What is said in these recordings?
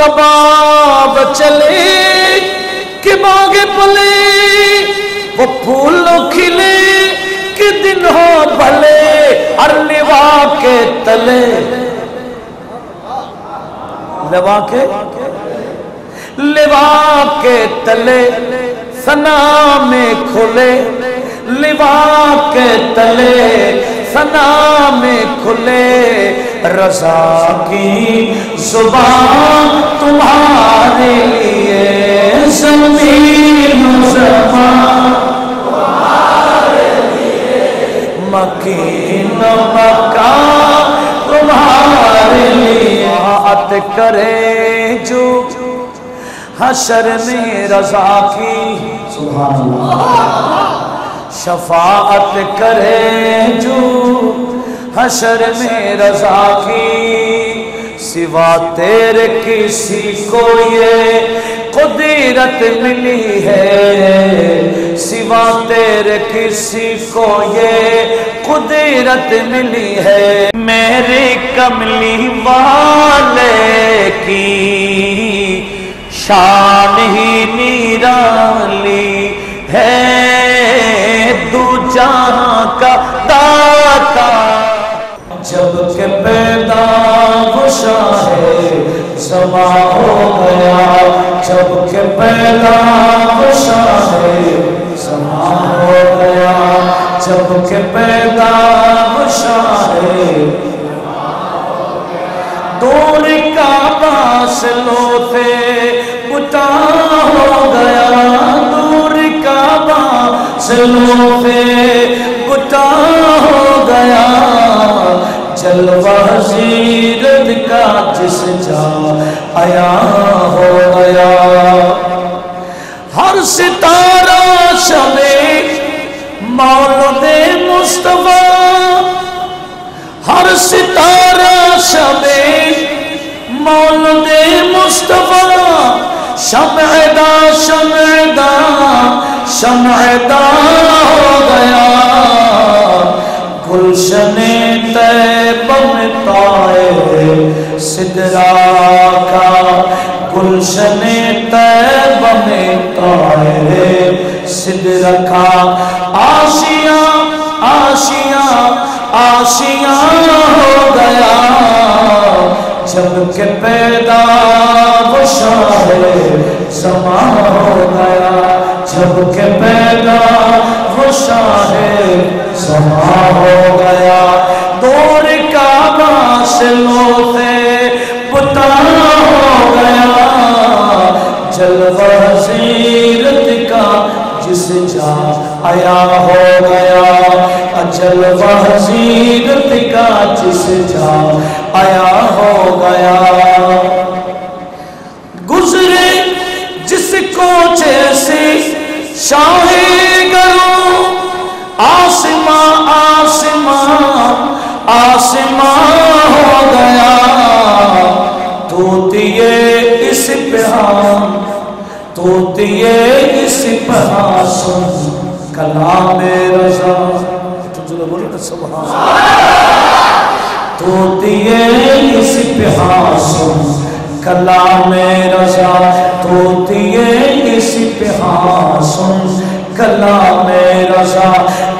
سباب چلے کہ باغ پلے وہ پھول کھلے کہ دن ہو بھلے اور لوا کے تلے لوا کے تلے ثنا میں کھلے لوا کے تلے ثنا میں کھلے رضا کی زبان تمہارے لیے زمین و زمان تمہارے لیے مکین و مکان تمہارے لیے عطا کرے جو حشر میں رضا کی سبحان اللہ شفاعت کرے جو حشر میں رضا کی سوا تیرے کسی کو یہ قدرت ملی ہے سوا تیرے کسی کو یہ قدرت ملی ہے میرے کملی والے کی شان ہی نرالی ہے دو جہاں کا داتا جب کہ پیدا وہ شاہ زماں ہو گیا جب کہ پیدا وہ شاہ زماں ہو گیا جب کہ پیدا وہ شاہ دور کا فاصلوں سے بتا ہو گیا دور کا فاصلوں سے بتا ہو گیا جلوہ حضرت کا جس جا آیا ہو گیا ہر ستارہ شب مولد مصطفیٰ ہر ستارہ شب مولد مصطفیٰ شمعدہ شمعدہ شمعدہ ہو گیا گلشن طیبہ میں طائر سدرا کا گلشن طیبہ میں طائر سدرا کا آشیاں آشیاں آشیاں ہو گیا جب کہ پیدا وہ شاہ زمان ہو گیا جب کہ پیدا وہ شاہ زمان ہو گیا دور کا فاصلوں سے بتا ہو گیا جلوہ حضرت کا جس جا آیا ہو گیا جلوہ حضرت کا جس جا آیا ہو گیا گزرے جس کو جیسے شاہ گروں آسمان آسمان آسمان ہو گیا توتیے اس پہاں توتیے اس پہاں سن کلام رضا سبحان توتیے اس پہاں سن کلام رضا توتیے اس پہاں سن کلام رضا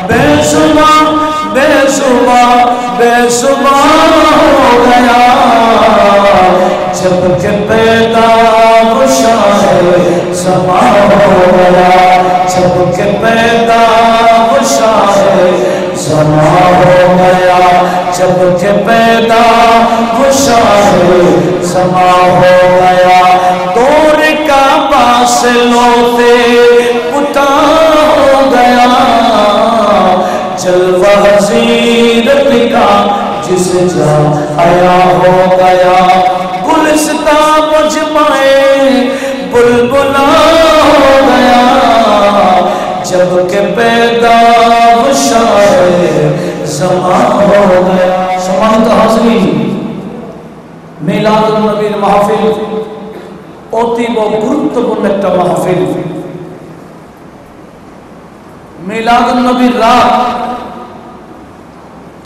بے زباں بے زباں بے زباں ہو گیا جب کہ پیدا وہ شاہ زمان ہو گیا جب کہ پیدا وہ شاہ زمان ہو گیا جب کہ پیدا وہ شاہ زمان ہو گیا دور کا فاصلوں سے بتا ہو گیا جلوہ حضرت کا جس جا آیا ہو گیا گلستاں مجمعے بلبلا ہو گیا جب کہ پیدا وہ شاہ زمان ہو گیا سمانت حاضرین میلاد النبی'r মাহফিল অতীব গুরুত্বপূর্ণ একটা মাহফিল মিলাদ নবীর রাত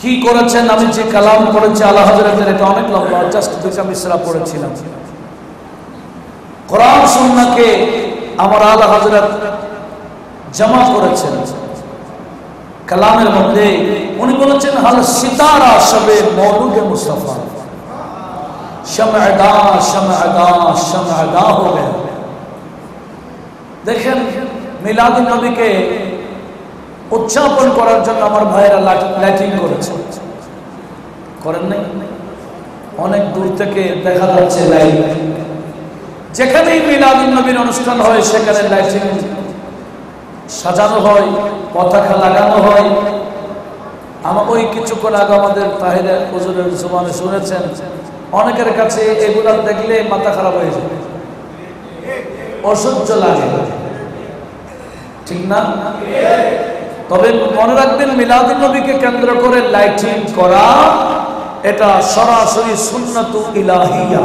কি করেছেন আমি যে কালাম পড়েছি আলা হযরতের এটা অনেক লম্বা জাস্ট দুইটা মিসরা পড়েছিলাম কোরআন সুন্নাহকে আমার আলা হযরত জমা করেছেন কালামের মধ্যে। উনি বলেছেন হাল সিতারা শবে মৌলুদ মুস্তাফা শমআদা শমআদা শমআদা হো গয়া। দেখেন মিলাদুন নবীকে উদযাপন করার জন্য আমার ভাইয়েরা লাইটিং করেছে, করেন নাই? অনেক দূর থেকে দেখা যাচ্ছে লাইট, যেখানেই মিলাদুন নবীর অনুষ্ঠান হয় সেখানে লাইটিং সাজানো হয়, পতাকা লাগানো হয়। আমার ওই কিছুক্ষণ আগে আমাদের তাহির হুজুরের জবানে শুনেছেন, অনেকের কাছে এগুলা দেখলে মাথা খারাপ হয়ে যায়, অসহ্য লাগে, ঠিক না? তবে মনে রাখবেন মিলাদুন নবীকে কেন্দ্র করে লাইটিং করা এটা সরাসরি সুন্নাতু ইলাহিয়া,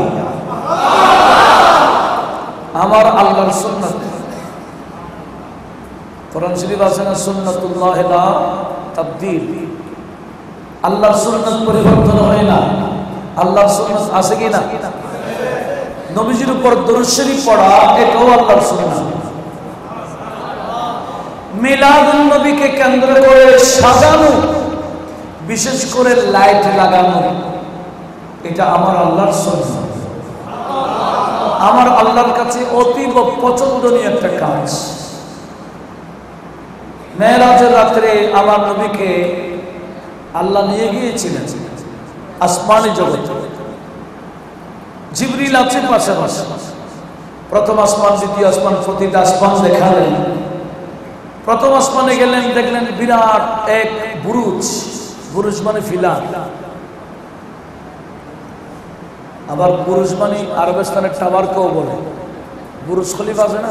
আমার আল্লাহর সুন্নাত। কোরআন শরীফ আছে না, সুন্নাতুল্লাহ লা তাবদীল, আল্লাহর সুন্নাত পরিবর্তন হয় না। আল্লাহর সুন্নাত আছে কি না? নবীজির উপর দরুদ শরীফ পড়া এটাও আল্লাহর সুন্নাত। মিলাদুন নবীকে কেন্দ্র করে সাজানো, বিশেষ করে লাইট লাগানো, এটা আমার আল্লাহর সুন্নাত, আমার আল্লাহর কাছে অতীব পছন্দনীয় একটা কাজ। মেরাজের রাত্রে আমার নবীকে আল্লাহ নিয়ে গিয়েছিলেন আসমানি জগতে। জিবরিল আছে পাশাপাশি, প্রথম আসমান, দ্বিতীয় আসমান, প্রতিটা আসমান দেখালেন। প্রথম আসমানে গেলেন, দেখলেন বিরাট এক বুরুজ, বুরুজ মানে ফিলার। আবার বুরুজ মানে আরবস্তানের টাওয়ারকেও বলে। বুরুজ খলিফা আছে না,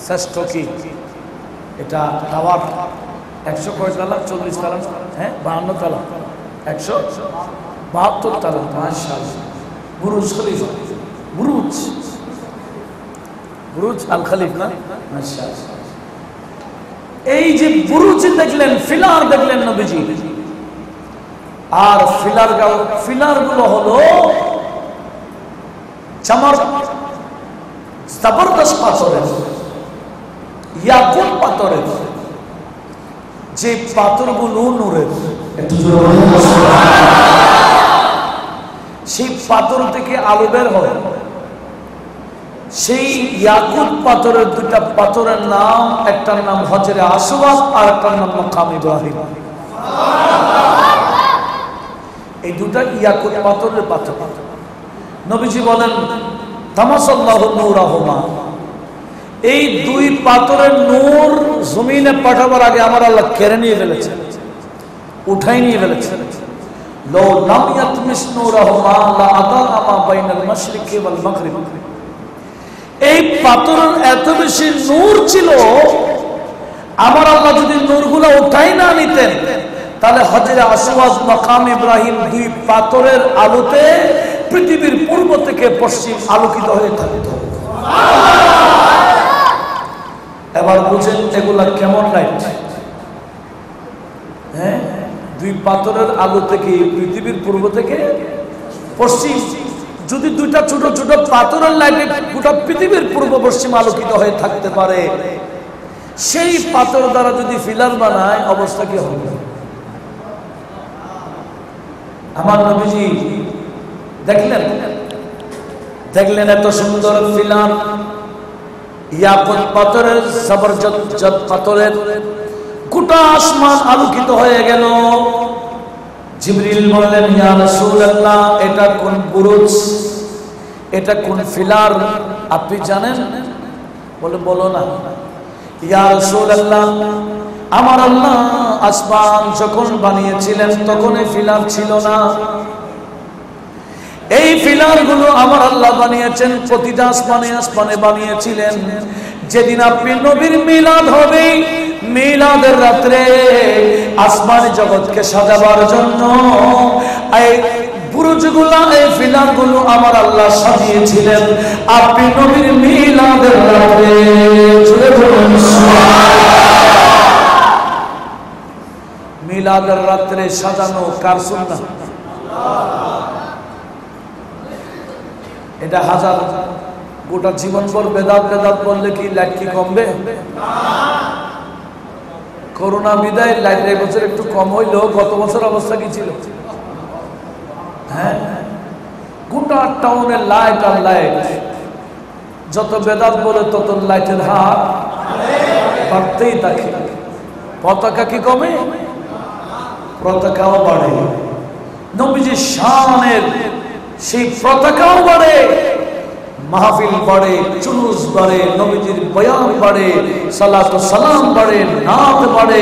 শ্রেষ্ঠ কি এটা টাওয়ার, 100 কয় তালা? 40 তালা, হ্যাঁ 52 তালা, 172 তালা, মাশাআল্লাহ। বুরুজ খলিফা, বুরুজ, বুরুজ আল খলিফা না, মাশাআল্লাহ। এই যে বুরুজ দেখলেন, ফিলার দেখলেন নবীজি, আর ফিলার গুলো হলো চামার জবরদস্ত পাথরের, ইয়াকুত পাথরের, যে পাথরগুলো নূরের। সেই পাথর থেকে আলো বের হয়। সেই ইয়াকুত পাথরের দুটা পাথরের নাম, একটার নাম হজরে আসওয়াদ আর একটার নাম মাকাম ইব্রাহিম। এই দুটা ইয়াকুত পাথরের পাথর। নবীজি বলেন তামাসাল্লাহু নূরাহুমা, এই দুই পাথরের নূর জমিনে পাঠাবার আগে আমার আল্লাহ কেড়ে নিয়ে ফেলেছে, উঠাই নিয়ে ফেলেছে। লো লাম ইয়াতমিস নূরাহুমা লা আদাআ মা বাইনাল মাশরিকি ওয়াল মাগরিব। এই পাথরের এত বেশি নূর ছিল, আমার আল্লাহ যদি নূরগুলো উঠাই না নিতেন তাহলে হজরে আসওয়াদ, মাকাম ইব্রাহিম দুই পাথরের আলোতে পৃথিবীর পূর্ব থেকে পশ্চিম আলোকিত হয়ে থাকত। এবার বুঝেন এগুলা কেমন লাইট? হ্যাঁ, দুই পাথরের আলো থেকে পৃথিবীর পূর্ব থেকে পশ্চিম, যদি দুইটা ছোট ছোট পাথরের লাইটে গোটা পৃথিবীর পূর্ব পশ্চিম আলোকিত হয়ে থাকতে পারে, সেই পাথর দ্বারা যদি ফিলার বানায় অবস্থা কি হবে? আমার নবীজি দেখলেন এত সুন্দর ফিলার, ইয়াকুত পাথরের, জবরদস্ত পাথরের, গোটা আসমান আলোকিত হয়ে গেল। জিবরিল বললেন ইয়া রাসূলুল্লাহ, এটা কোন বুরুজ, এটা কোন ফিলার আপনি জানেন? বলে বলো না। ইয়া রাসূলুল্লাহ, আমার আল্লাহ আসমান যখন বানিয়েছিলেন তখন এই ফিলার ছিল না। এই ফিলার গুলো আমার আল্লাহ বানিয়েছেন, প্রতিটা আসমানে আসমানে বানিয়েছিলেন। যেদিন আপনি নবীর মিলাদ হবে, মিলাদের রাত্রে আসমানি জগৎকে সাজাবার জন্য এই বুরুজগুলো, এই ফিলারগুলো আমার আল্লাহ সাজিয়েছিলেন। আপনি নবীর মিলাদের রাত্রে মিলাদের রাত্রে সাজানো কার সুন্নাত? এটা হাজার গোটা জীবনভর বেদাত বেদাত বললে কি লাইট কি কমবে? করোনা বিদায় লাইট এই বছর একটু কম হইলো, গত বছর অবস্থা কি ছিল? হ্যাঁ, গোটা টাউনে লাইট আর লাইট, যত বেদাত বলে তত লাইটের হার বাড়তেই থাকে। পতাকা কি কমে? পতাকাও বাড়ে। নবীজির শানের সেই পতাকাও বাড়ে, মাহফিল বাড়ে, জুলুস বাড়ে, নবীজির বয়ান বাড়ে, সালাত ও সালাম বাড়ে, নাত বাড়ে।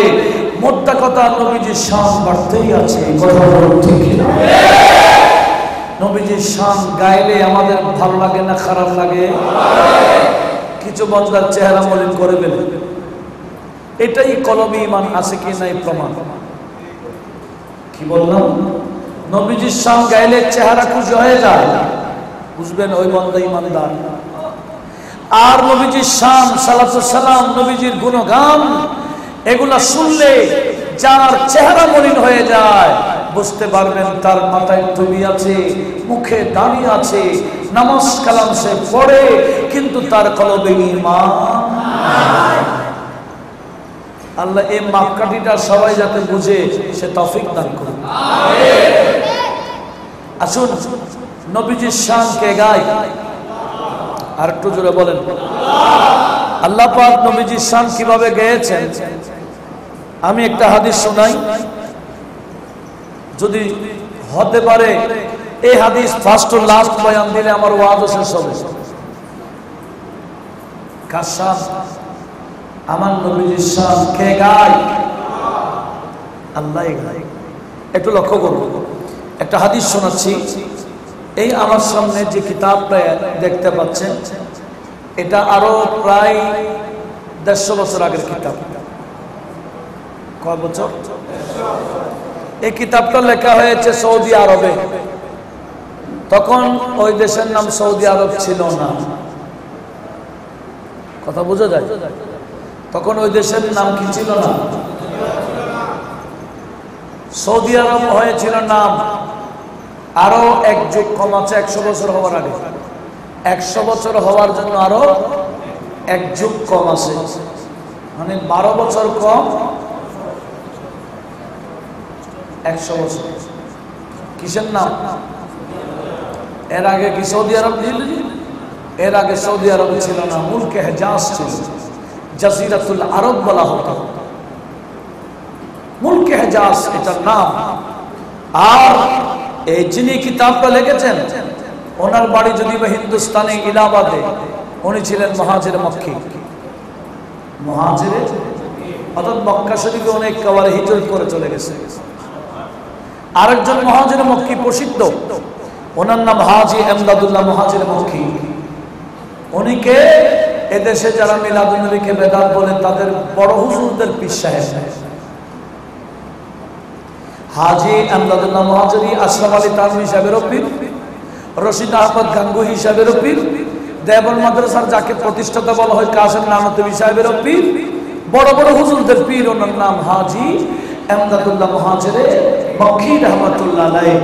মোদ্দা কথা, নবীজির শান বাড়তেই আছে। কথা বলুন ঠিক কিনা? নবীজির শান গাইলে আমাদের ভালো লাগে না খারাপ লাগে? কিছু বান্দার চেহারা মলিন করে ফেলে। এটাই কলমে ঈমান আছে কি নাই প্রমাণ। কি বললাম? নবীজির শান গাইলে চেহারা খুশি হয়ে যায়, বুঝবেন ওই বান্দা ঈমানদার। আর নবীজির শান, সালাত ও সালাম, নবীজির গুণগান, এগুলা শুনলে যার চেহারা মলিন হয়ে যায়, বুঝতে পারবেন তার মাথায় টুপি আছে, মুখে দাড়ি আছে, নামাজ কালাম সে পড়ে, কিন্তু তার কলবে ঈমান নাই। আল্লাহ এই মাপকাঠিটা সবাই যাতে বুঝে সে তৌফিক দান করুন। আসুন নবীজির শান কে গায়? আর একটু জোরে বলেন। আল্লাহ পাক নবীজির শান কিভাবে গেয়েছেন আমি একটা হাদিস শোনাই, যদি হতে পারে এই হাদিস ফার্স্ট ও লাস্ট বয়ান দিলে আমার ওয়াজ শেষ হবে। কার শান? আমার নবীজির শান কে গায়? আল্লাহই গায়। একটু লক্ষ্য করুন, একটা হাদিস শোনাচ্ছি। এই আমার সামনে যে কিতাবটা দেখতে পাচ্ছেন, এটা আরো প্রায় 150 বছর আগের কিতাব। কয় বছর? এই কিতাবটা লেখা হয়েছে সৌদি আরবে। তখন ওই দেশের নাম সৌদি আরব ছিল না। কথা বোঝা যায়? তখন ওই দেশের নাম কি ছিল না? সৌদি আরব হয়েছিল নাম। আরো এক যুগ কম আছে, 100 বছর হওয়ার আগে। 100 বছর হওয়ার জন্য আরো এক যুগ কম আছে, মানে 12 বছর কম 100 বছর। কিসের নাম? এর আগে কি সৌদি আরব ছিল? এর আগে সৌদি আরব ছিল না, মুলকে হেজাজ ছিল, জাজিরাতুল আরব বলা হতো। মুলকে হেজাজ এটার নাম। আর এই যিনি কিতাবটা লিখেছেন, ওনার বাড়ি যদি বা হিন্দুস্তানে ইলাহাবাদে, উনি ছিলেন মুহাজির মক্কি। মুহাজির অর্থাৎ মক্কা শরীফে অনেক কবারে হিজরত করে চলে গেছে। আরেকজন মুহাজির মক্কি প্রসিদ্ধ, ওনার নাম হাজী এমদাদুল্লাহ মুহাজির মক্কি। উনিকে এদেশে যারা মিলাদুন নবীকে বেদাত বলে তাদের বড় হুজুরদের পীর সাহেব। হাজী এমদাদুল্লাহ মুহাজিরি আশরাফ আলী তানভী সাহেবের পীর, রশিদ আহমদ গাঙ্গুহি সাহেবের পীর, দেওবন্দ মাদ্রাসার যাকে প্রতিষ্ঠাতা বলা হয় কাসেম নানতবী সাহেবের পীর, বড় বড় হুজুরদের পীর। ওনার নাম হাজী এমদাদুল্লাহ মুহাজিরে মক্কি রাহমাতুল্লাহ আলাইহি।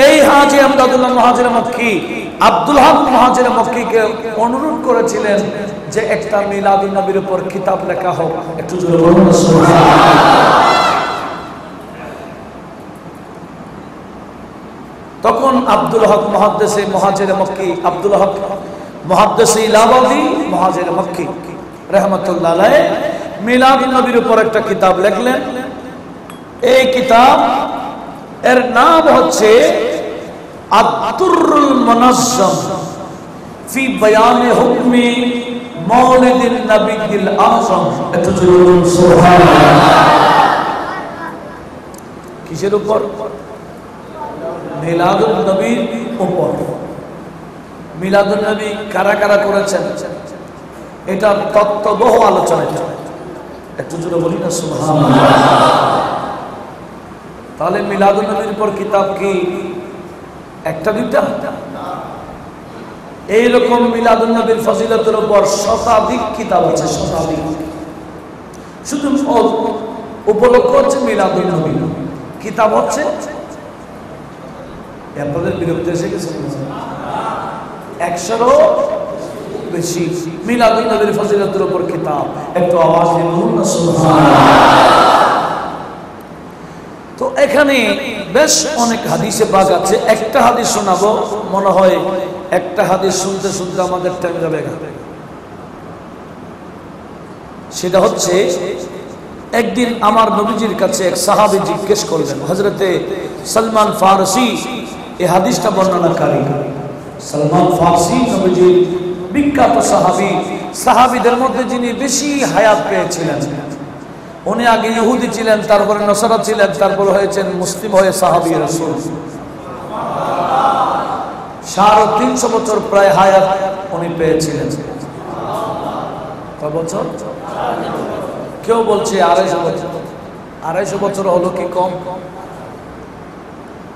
এই হাজী এমদাদুল্লাহ মুহাজিরে মক্কি আব্দুল হক মুহাজিরে মক্কিকে অনুরোধ করেছিলেন যে একটা মিলাদুন নবীর উপর কিতাব লেখা হোক। একটু জোরে বলুন সুবহানাল্লাহ। তখন আব্দুল হক মুহাদ্দিসে মুহাজিরে মক্কি, আব্দুল হক মুহাদ্দিসে ইলাহাবাদী মুহাজিরে মক্কি রাহমাতুল্লাহ আলাইহি মিলাদুন নবীর উপর একটা কিতাব লিখলেন। এই কিতাব এর নাম হচ্ছে আদ-দুররুল মুনাজ্জাম ফি বায়ানে হুকমি মাউলিদিন নবিয়্যিল আযম। একটু জোরে বলুন সুবহানাল্লাহ। কিসের উপর? মিলাদুন নবীর উপর। মিলাদুন নবী কারা কারা করেছেন এটা তত্ত্ববহ আলোচনা। একটু জোরে বলি না সুবহানাল্লাহ। তাহলে মিলাদুন নবীর উপর কিতাব কি একটা দুইটা? এইরকম মিলাদুন নবীর ফজিলতের উপর শতাধিক কিতাব আছে, শতাধিক। শুধু উপলক্ষ হচ্ছে মিলাদুন নবী, কিতাব হচ্ছে আপনাদের বিরক্তি এসে গেছে 100-ও বেশি। মিলাদুন নবীর ফজিলতের উপর কিতাব, একটু আওয়াজ দিয়ে বলুন না সুবহানাল্লাহ। তো এখানে বেশ অনেক হাদিসে ভাগ আছে, একটা হাদিস শোনাবো, মনে হয় একটা হাদিস শুনতে শুনতে আমাদের টাইম যাবে। সেটা হচ্ছে, একদিন আমার নবীজির কাছে এক সাহাবী জিজ্ঞেস করলেন, হযরতে সালমান ফারসি এই হাদিসটা বর্ণনাকারী। সালমান ফারসি নবীজির বিখ্যাত সাহাবী, সাহাবীদের মধ্যে যিনি বেশি হায়াত পেয়েছিলেন। উনি আগে ইহুদি ছিলেন, তারপরে নসারা ছিলেন, তারপরে হয়েছেন মুসলিম হয়ে সাহাবী রাসূল। 350 বছর প্রায় হায়াত উনি পেয়েছিলেন। কয় বছর? কেউ বলছে 250 বছর। 250 বছর হলো কি কম?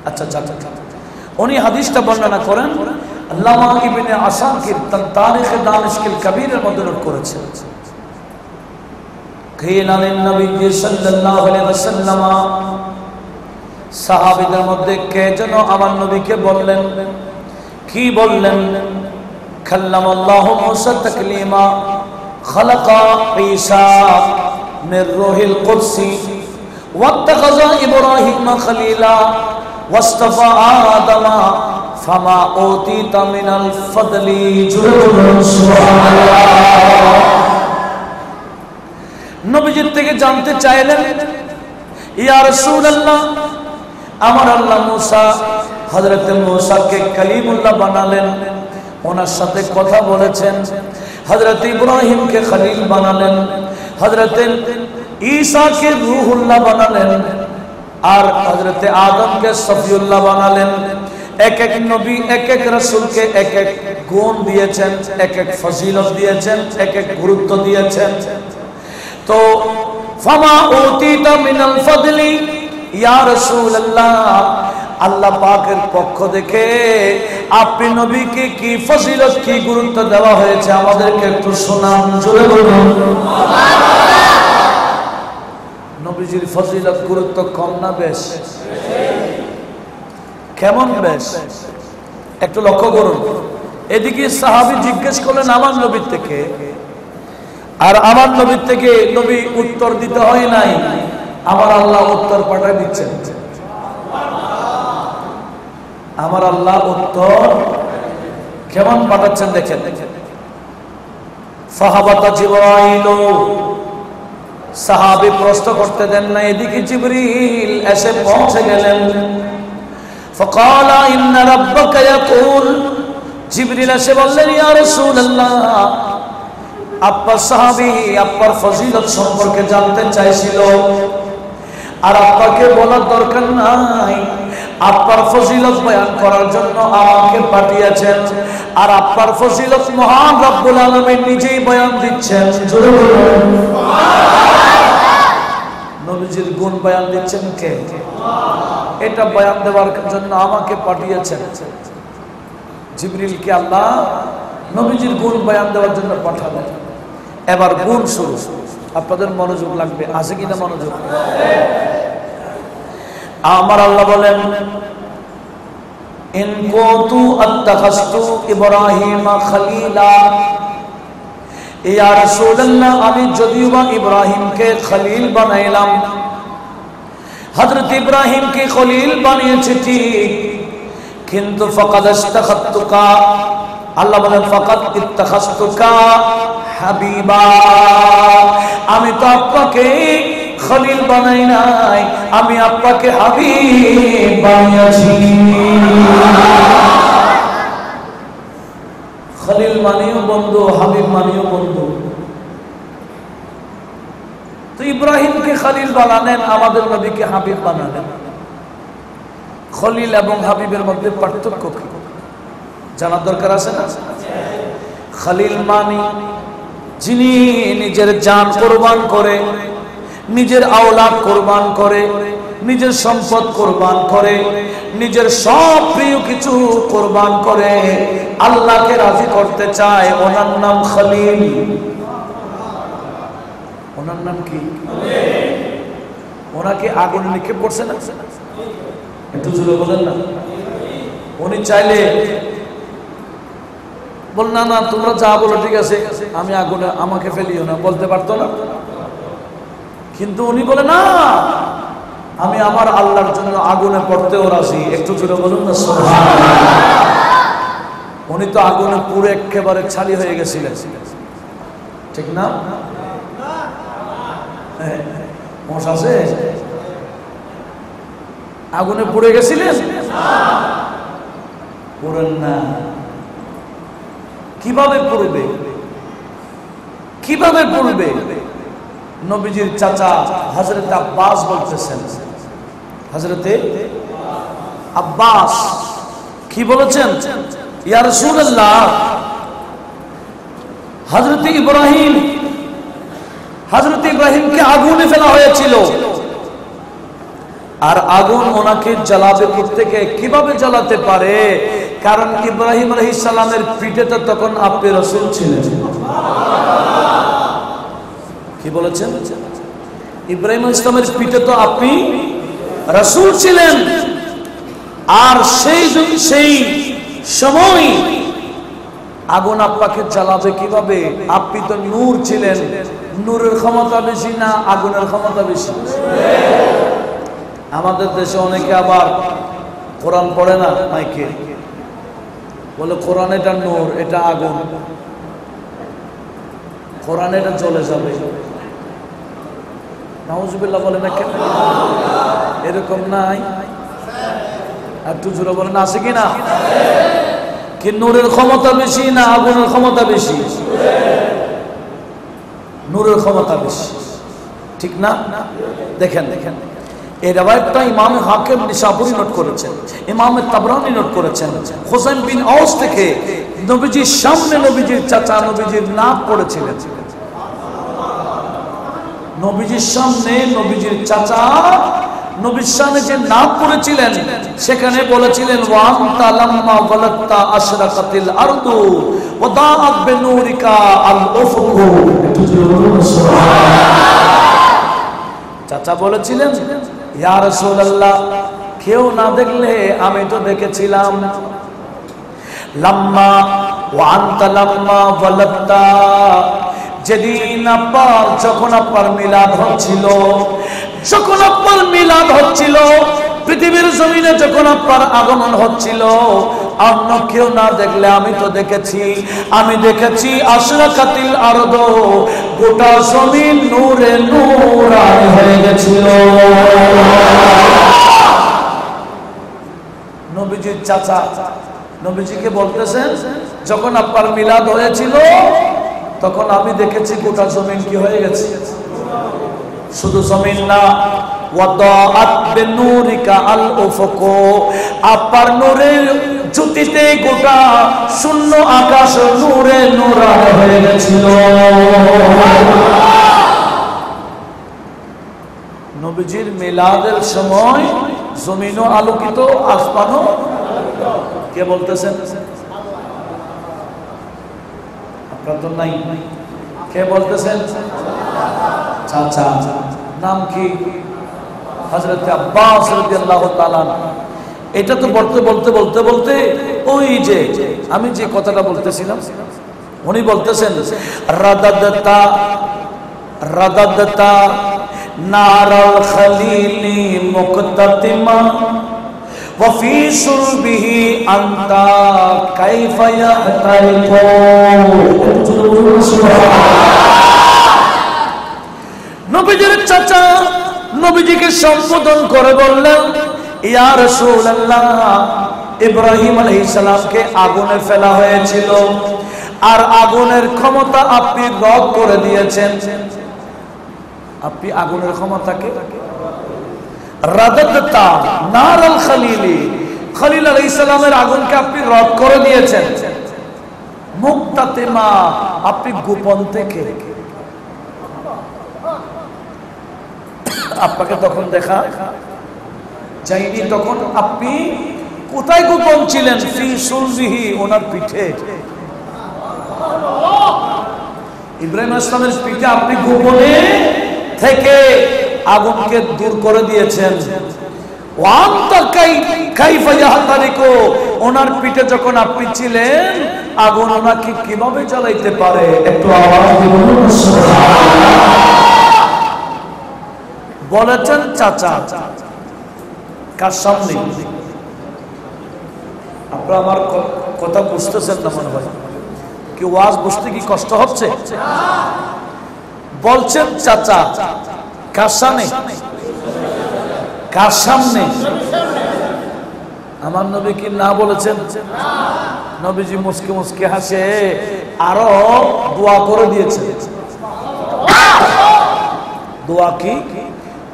আচ্ছা আচ্ছা, উনি হাদিসটা বর্ণনা করেন। আল্লামা ইবনে আসাকির তার তারিখে দামেশকিল কবিরের মধ্যে নোট করেছেন, কিনা লিন-নবী সাল্লাল্লাহু আলাইহি ওয়াসাল্লাম, সাহাবীদের মধ্যে কে যেন আমার নবীকে বললেন, কি বললেন? কাল্লামাল্লাহু মূসা তাকলিমা, খালাকা ঈসা মির রূহিল কুদসি, ওয়াত্তাখাযা ইব্রাহিমা খলিলা, ওয়াসতাফা আদামা, ফামা উতিতা মিনাল ফাদলি। সুবহানাল্লাহ। নবীজির থেকে জানতে চাইলেন, ইয়া রাসূলুল্লাহ, আমার আল্লাহ মূসা, হযরত মূসাকে কালিমুল্লাহ বানালেন, ওনার সাথে কথা বলেছেন। হযরত ইব্রাহিমকে খলিল বানালেন, হযরত ঈসাকে রূহুল্লাহ বানালেন, আর হযরত আদমকে সফিউল্লাহ বানালেন। এক এক নবী, এক এক রাসূলকে এক এক গুণ দিয়েছেন, এক এক ফজিলত দিয়েছেন, এক এক গুরুত্ব দিয়েছেন। তো ফামা উতিতা মিনাল ফাদলি, ইয়া রাসূলুল্লাহ, আল্লাহ পাকের পক্ষ থেকে আপনি নবীকে কি ফজিলত, কি গুরুত্ব দেওয়া হয়েছে আমাদেরকে একটু শোনান, জোরে বলুন সুবহানাল্লাহ। নবীজির ফজিলত গুরুত্ব কম না বেশ? কেমন বেশ? একটু লক্ষ্য করুন। এদিকে সাহাবী জিজ্ঞেস করলেন আমার নবীর থেকে, আর আমার নবীর থেকে নবী উত্তর দিতে হয় নাই, আমার আল্লাহ উত্তর পাঠিয়ে দিচ্ছেন। আমার আল্লাহ উত্তর কেমন পাঠাচ্ছেন দেখেন। ফাহাবাতা জিবরাইল, সাহাবী প্রশ্ন করতে দেন না, এদিকে জিবরিল এসে পৌঁছে গেলেন। ফাকালা ইন্না রাব্বাকা ইয়াকুল, জিবরিল এসে বললেন, ইয়া রাসূলুল্লাহ, আপনার সাহাবী আপনার ফজিলত সম্পর্কে জানতে চাইছিল, আর আপনাকে বলার দরকার নাই, আপনার ফজিলত বয়ান করার জন্য আমাকে পাঠিয়েছেন, আর আপনার ফজিলত মহান রব্বুল আলামিন নিজেই বয়ান দিচ্ছেন। নবীজির গুণ বয়ান দিচ্ছেন কে? এটা বয়ান দেওয়ার জন্য আমাকে পাঠিয়েছেন। জিবরিলকে আল্লাহ নবীজির গুণ বয়ান দেওয়ার জন্য পাঠালেন। এবার গুণ শুরু, আপনাদের মনোযোগ লাগবে, আছে কিনা মনোযোগ? আমার আল্লাহ বলেন, ইন কুনতু আত্তাখাযতু ইব্রাহিমা খলিলা, ইয়া রাসূলুল্লাহ, আমি যদিও বা ইব্রাহিমকে খলিল বানাইলাম, হযরত ইব্রাহিমকে খলিল বানিয়েছি ঠিক, কিন্তু ফাকাদ ইস্তাখাতুকা, আল্লাহ বলেন ফাকাদ ইত্তাখাযতুকা হাবিবা, আমি তো আপনাকে খলিল বানাই নাই, আমি আপনাকে হাবিব বানিয়েছি। খলিল মানেও বন্ধু, হাবিব মানেও বন্ধু। তো ইব্রাহিমকে খলিল বানালেন, আমাদের নবীকে হাবিব বানালেন। খলিল এবং হাবিবের মধ্যে পার্থক্য কি জানার দরকার আছে না? খলিল মানে যিনি নিজের জান কোরবান করে, নিজের আওলাদ কোরবান করে, নিজের সম্পদ কোরবান করে, নিজের সব প্রিয় কিছু কোরবান করে আল্লাহকে রাজি করতে চায়, ওনার নাম খলিল। ওনার নাম কি? ওনাকে আগুন নিক্ষেপ করছে না? একটু জোরে বলেন না। উনি চাইলে বল না না তোমরা যা বলো ঠিক আছে, আমি আগুনে, আমাকে ফেলিও না, বলতে পারতো না? কিন্তু উনি বলে না, আমি আমার আল্লাহর জন্য আগুনে পড়তেও রাজি। একটু জোরে বলুন না সুবহানাল্লাহ। উনি তো আগুনে পুরো একেবারে ছাড়ি হয়ে গেছিলেন, ঠিক না? মশ আছে, আগুনে পুড়ে গেছিলেন? পুরেন না। কিভাবে পড়বে, কিভাবে পড়বে? নবীজির চাচা হযরত আব্বাস বলতেছেন, হযরতে আব্বাস কি বলেছেন? ইয়া রাসূলুল্লাহ, হযরত ইব্রাহিমকে আগুনে ফেলা হয়েছিল, আর আগুন ওনাকে জ্বালাবে থেকে কিভাবে জ্বালাতে পারে? কারণ ইব্রাহিম আলাইহিস সালামের পিঠে তো তখন আপনি রাসূল ছিলেন। কি বলেছেন? ইব্রাহিম আলাইহিস সালামের পিঠে তো আপনি রাসূল ছিলেন, আর সেই সময় আগুন আপনাকে জ্বালাবে কিভাবে? আপনি তো নূর ছিলেন। নূরের ক্ষমতা বেশি না আগুনের ক্ষমতা বেশি? আমাদের দেশে অনেকে আবার কোরআন পড়ে না, মাইকে বলে কোরআন এটা নূর, এটা আগুন, কোরআন এটা জ্বলে যাবে। নাউজুবিল্লাহ বলে না কেন? এরকম নাই? একটু জোরে বলেন, আছে কিনা? কি নূরের ক্ষমতা বেশি না আগুনের ক্ষমতা বেশি? নূরের ক্ষমতা বেশি, ঠিক না? দেখেন দেখেন, এই রিওয়ায়াতটা ইমাম হাকিম নিসাবুরি নোট করেছেন, ইমাম তাবরানী নোট করেছেন। হুসাইন বিন আওস থেকে নবীজির সামনে নবীজির চাচা নবীজির নাম পড়েছিলেন। নবীজির সামনে নবীজির চাচা নবীর সামনে যে নাম পড়েছিলেন, সেখানে বলেছিলেন ওয়া আনতা লাম্মা ওয়ালাদতা আশরাকাতিল আরদু ওয়া দাআত বিনূরিকা আল উফুকু। চাচা বলেছিলেন, ইয়া রাসূলুল্লাহ, কেউ না দেখলে আমি তো দেখেছিলাম। লাম্মা ওয়া আনতা লাম্মা ওয়ালাদতা, যেদিন আপনার যখন আপনার মিলাদ হচ্ছিল, যখন আপনার মিলাদ হচ্ছিল, পৃথিবীর জমিনে যখন আপনার আগমন হচ্ছিল, অন্য কেউ না দেখলে আমি তো দেখেছি। আমি দেখেছি আশরাকাতিল আরদ, গোটা জমিন নূরে নূরানি হয়ে গেছিল। নবীজির চাচা নবীজিকে বলতেছেন, যখন আপনার মিলাদ হয়েছিল তখন আমি দেখেছি গোটা জমিন কি হয়ে গেছে। শুধু জমিন না, ওয়াদাআত বিনূরিকা আল উফুক, আপনার নূরের জ্যোতিতে গোটা শূন্য আকাশ নূরে নূরানি হয়ে গেছিল। নবীজির মিলাদের সময় জমিনও আলোকিত, আসমানও। কে বলতেছেন? আপনার তো নাই। কে বলতেছেন? চাচা। নাম কি? হযরত আব্বাস রাদিয়াল্লাহু তাআলা। এটা তো বলতে বলতে বলতে বলতে ওই যে আমি যে কথাটা বলতেছিলাম, উনি বলতেছেন রাদাদতা রাদাদতা নারাল খলিলি মুকতাতিমা ওয়া ফি সুলবিহি আনতা কাইফা ইয়াহতারিকু। নবীজির চাচা নবীজিকে সম্বোধন করে বললেন, ইয়া রাসূলুল্লাহ, ইব্রাহিম আলাইহিস সালামকে আগুনে ফেলা হয়েছিল, আর আগুনের ক্ষমতা আপনি রদ করে দিয়েছেন। আপনি আগুনের ক্ষমতাকে রাদাদতা নারাল খলিলি, খলিল আলাইহিস সালামের আগুনকে আপনি রদ করে দিয়েছেন। মুক্তাতিমা, আপনি গোপন থেকে। আপনাকে তখন দেখা যায়নি, তখন আপনি কোথায় গোপন ছিলেন? ফি সুলবিহি, ওনার পিঠে। ইব্রাহিম ইসলামের পিঠে আপনি গোপনে থেকে আগুনকে দূর করে দিয়েছেন। ওয়ান্তা কাইফা ইয়াহতারিকু, ওনার পিঠে যখন আপনি ছিলেন আগুন ওনাকে কিভাবে জ্বালাইতে পারে? একটু আওয়াজ বলুন সুবহানাল্লাহ। বলেছেন চাচা। কার সামনে? আপনারা আমার কথা বুঝতেছেন না মনে হয়? কি ওয়াজ বুঝতে কি কষ্ট হচ্ছে? বলছেন চাচা। কার সামনে? কার সামনে? আমার নবী কি না বলেছেন? নবীজি মুস্কি মুস্কি হাসে আরো দোয়া করে দিয়েছে। দোয়া কি?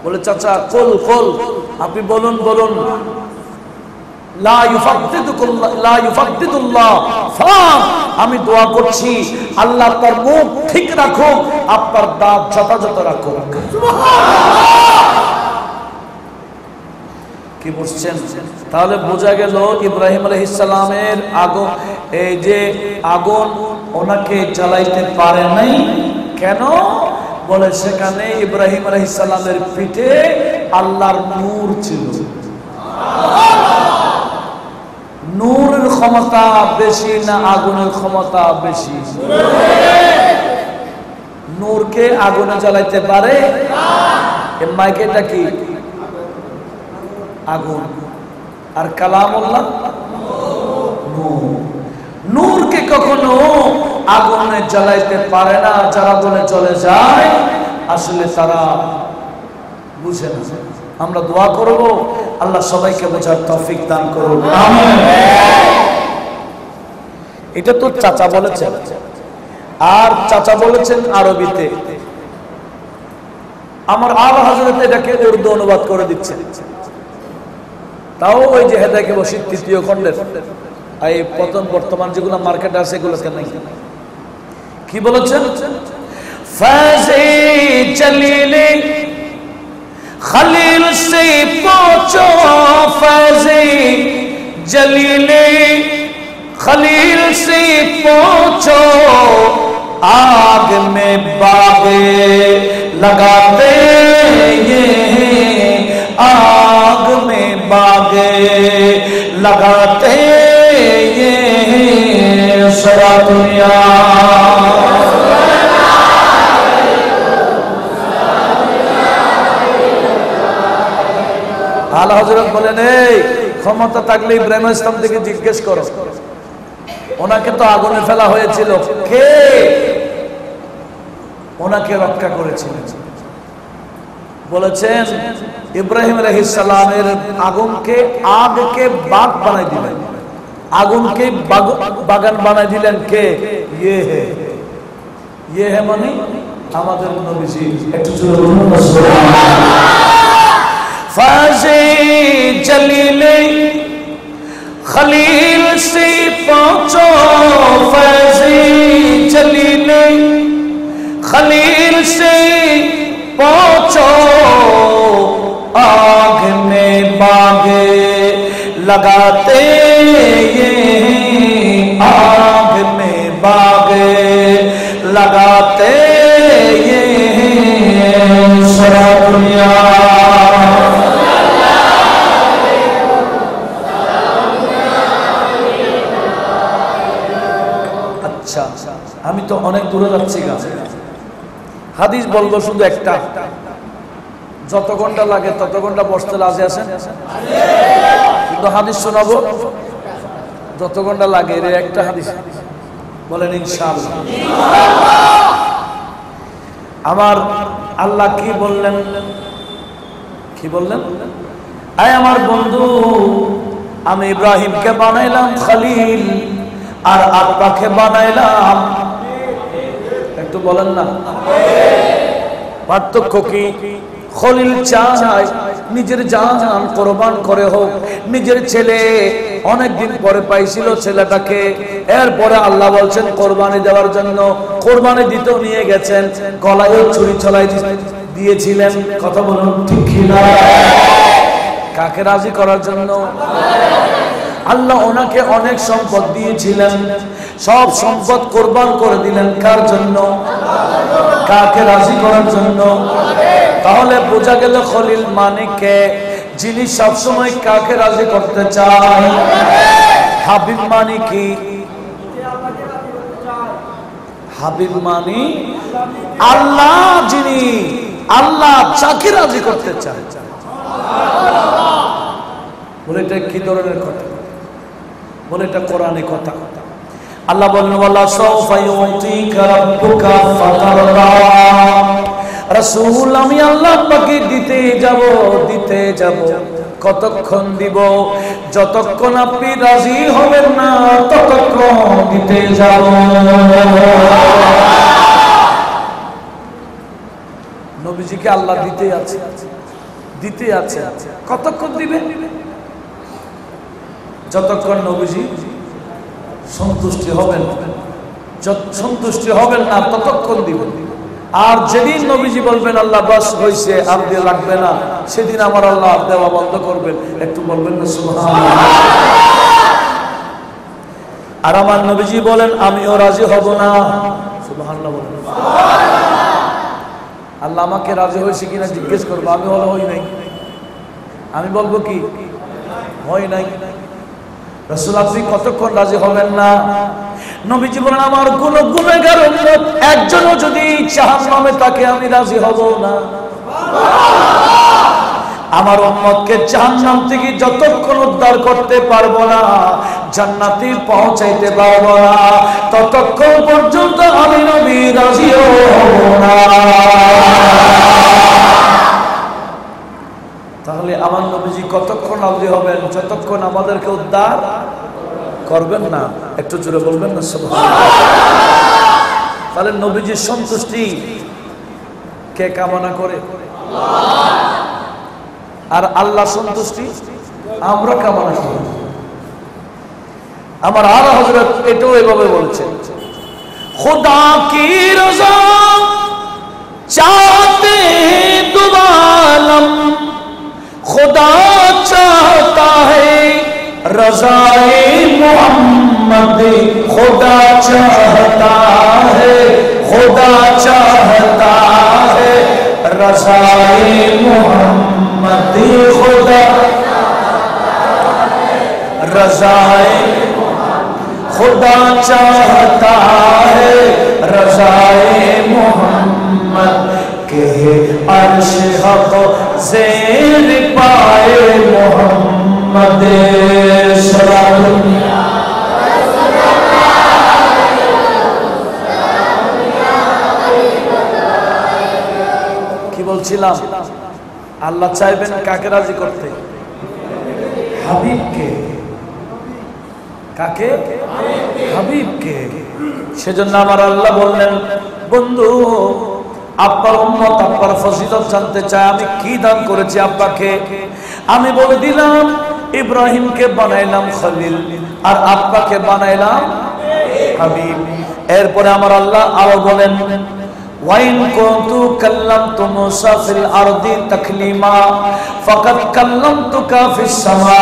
বলে চাচা কুল কুল, আপনি বলুন বলুন, লা ইউফাদ্দিদুল্লাহ ফাম, আমি দোয়া করছি আল্লাহ তার মুখ ঠিক রাখুক, আপনার দাঁত যথাযথ রাখুক। কি বুঝছেন? তাহলে বোঝা গেল ইব্রাহিম আলাইহিস সালামের আগুন, এই যে আগুন ওনাকে জ্বালাইতে পারে নাই। কেন? বলে সেখানে ইব্রাহিম আলাইহিস সালামের পিঠে আল্লাহর নূর ছিল। নূরের ক্ষমতা বেশি না আগুনের ক্ষমতা বেশি? নূরকে আগুনে জ্বালাইতে পারে? এই মাইকেটা কি? আগুন। আর কালামুল্লাহ নূর। নূরকে কখনো আগুনে জ্বালাইতে পারে না। যারা বলে চলে যায় আসলে তারা বুঝে না। আমরা দোয়া করব আল্লাহ সবাইকে বোঝার তৌফিক দান করুন, আমিন। এটা তো চাচা বলেছেন, আর চাচা বলেছেন আরবিতে। আমার আলা হযরত এটাকে উর্দু অনুবাদ করে দিচ্ছেন। তাও ওই যে হেদায়েত বসির তৃতীয় খণ্ডের এই প্রথম বর্তমান যেগুলো মার্কেটে আছে এগুলোকে নাই। কি বলেছেন? ফাজে জলিলে खलील से पहुंचो, फैज़े जलीले खलील से पहुंचो, आग में बागे लगाते ये, आग में बागे लगाते ये सारा दुनिया। আলা হযরত বলেন, এই ক্ষমতা থাকলে ইব্রাহিম ইসলাম থেকে জিজ্ঞেস করো, ওনাকে তো আগুনে ফেলা হয়েছিল, কে ওনাকে রক্ষা করেছিলেন? বলেছেন ইব্রাহিম আলাইহিস সালামের আগুনকে আগকে বাগ বানাই দিলেন, আগুনকে বাগান বানাই দিলেন কে? ইয়ে হে মানে আমাদের নবীজি। একটু জোরে বলুন সুবহানাল্লাহ। फाज़े जलीले खलील से पहुंचो, फाज़े जलीले खलील से पहुंचो, आग में बागे लगाते ये, आग में बागे लगाते ये सारा दुनिया। আমি তো অনেক দূরে যাচ্ছি গা। হাদিস বলবো শুধু একটা, যত ঘন্টা লাগে তত ঘন্টা বসতে রাজি আছেন? কিন্তু হাদিস শোনাবো যত ঘন্টা লাগে, এর একটা হাদিস বলেন ইনশাআল্লাহ। আমার আল্লাহ কি বললেন? কি বললেন? আয় আমার বন্ধু, আমি ইব্রাহিমকে বানাইলাম খলিল, আর আপনাকে বানাইলাম। একটু বলেন না পার্থক্য কি? খলিল চায় নিজের জান কোরবান করে হোক। নিজের ছেলে অনেকদিন পরে পাইছিল ছেলেটাকে, এরপরে আল্লাহ বলছেন কোরবানি দেওয়ার জন্য, কোরবানি দিতেও নিয়ে গেছেন, গলায় ছুরি ছলাই দিয়েছিলেন। কথা বলুন ঠিক কি না? কাকে রাজি করার জন্য? আল্লাহ ওনাকে অনেক সম্পদ দিয়েছিলেন, সব সম্পদ কোরবান করে দিলেন কার জন্য? কাকে রাজি করার জন্য? তাহলে বোঝা গেল খলিল মানে কে? যিনি সবসময় কাকে রাজি করতে চায়? হাবিব মানে কি? হাবিব মানে আল্লাহ, যিনি আল্লাহ যাকে রাজি করতে চান। বলে এটা কি ধরনের কথা? বলে এটা কোরআনে কথা। আল্লাহ বলেন ওয়ালা সাওফা ইউতিকা রাব্বুকা ফাতারদা। রাসূল আমি আল্লাহ আপনাকে দিতে যাব। কতক্ষণ দিব? যতক্ষণ আপনি রাজি হবেন না ততক্ষণ দিতে যাব। নবীজিকে আল্লাহ দিতে আছে। কতক্ষণ দিবেন? যতক্ষণ নবীজি সন্তুষ্টি হবেন না ততক্ষণ দিবেন। আর যেদিন নবীজি বলবেন আল্লাহ বাস হয়েছে আর দিয়ে লাগবে না, সেদিন আমার আল্লাহ দেওয়া বন্ধ করবেন। একটু বলবেন না সুবহানাল্লাহ। আর আমার নবীজি বলেন আমিও রাজি হব না। সুবহানাল্লাহ বলেন। আল্লাহ আমাকে রাজি হয়েছে কিনা জিজ্ঞেস করবো, আমি হলো হই নাই। আমি বলবো কি হই নাই। রাসূল আপনি কতক্ষণ রাজি হবেন না? নবীজি বলেন আমার কোন গুনাহগার উম্মত একজনও যদি জাহান্নামে তাকে আমি রাজি হব না। আমার উম্মতকে জাহান্নাম থেকে যতক্ষণ উদ্ধার করতে পারবো না, জান্নাতে পৌঁছাইতে পারবো না, ততক্ষণ পর্যন্ত আমি নবী রাজি হব না। তাহলে আমার নবীজি কতক্ষণ রাজি হবেন? যতক্ষণ আমাদেরকে উদ্ধার করবেন না। একটু জোরে বলবেন না সুবহানাল্লাহ। তাহলে নবীজির সন্তুষ্টি কে কামনা করে? আর আল্লাহ সন্তুষ্টি আমরা কামনা করি। আমার আলা হযরত এটাও এভাবে বলছেন, খুদা কি রজা চাহতে हैं दो आलम, खुदा चाहता है रज़ाए मोहम्मद, खुदा चाहता है रज़ाए मोहम्मद, खुदा चाहता है रज़ाए मोहम्मद के अर्श हक़ ज़ेर पाए मोहम्मद सलामुल्लाह। কি বলছিলাম? আল্লাহ চাইবেন কাকে রাজি করতে? হাবিবকে। কাকে? হাবিবকে। সেজন্য আমার আল্লাহ বললেন বন্ধু আব্বার উম্মত আব্বার ফজিলত জানতে চায়, আমি কি দান করেছি আব্বাকে? আমি বলে দিলাম ইব্রাহিমকে বানাইলাম খলিল আর আব্বাকে বানাইলাম হাবিব। এরপরে আমার আল্লাহ আরো বলেন ওয়াইন কুনতু কাল্লামতু মূসা ফিল আরদি তাকলিমা ফাকাদ কাল্লামতুকা ফিস সামা।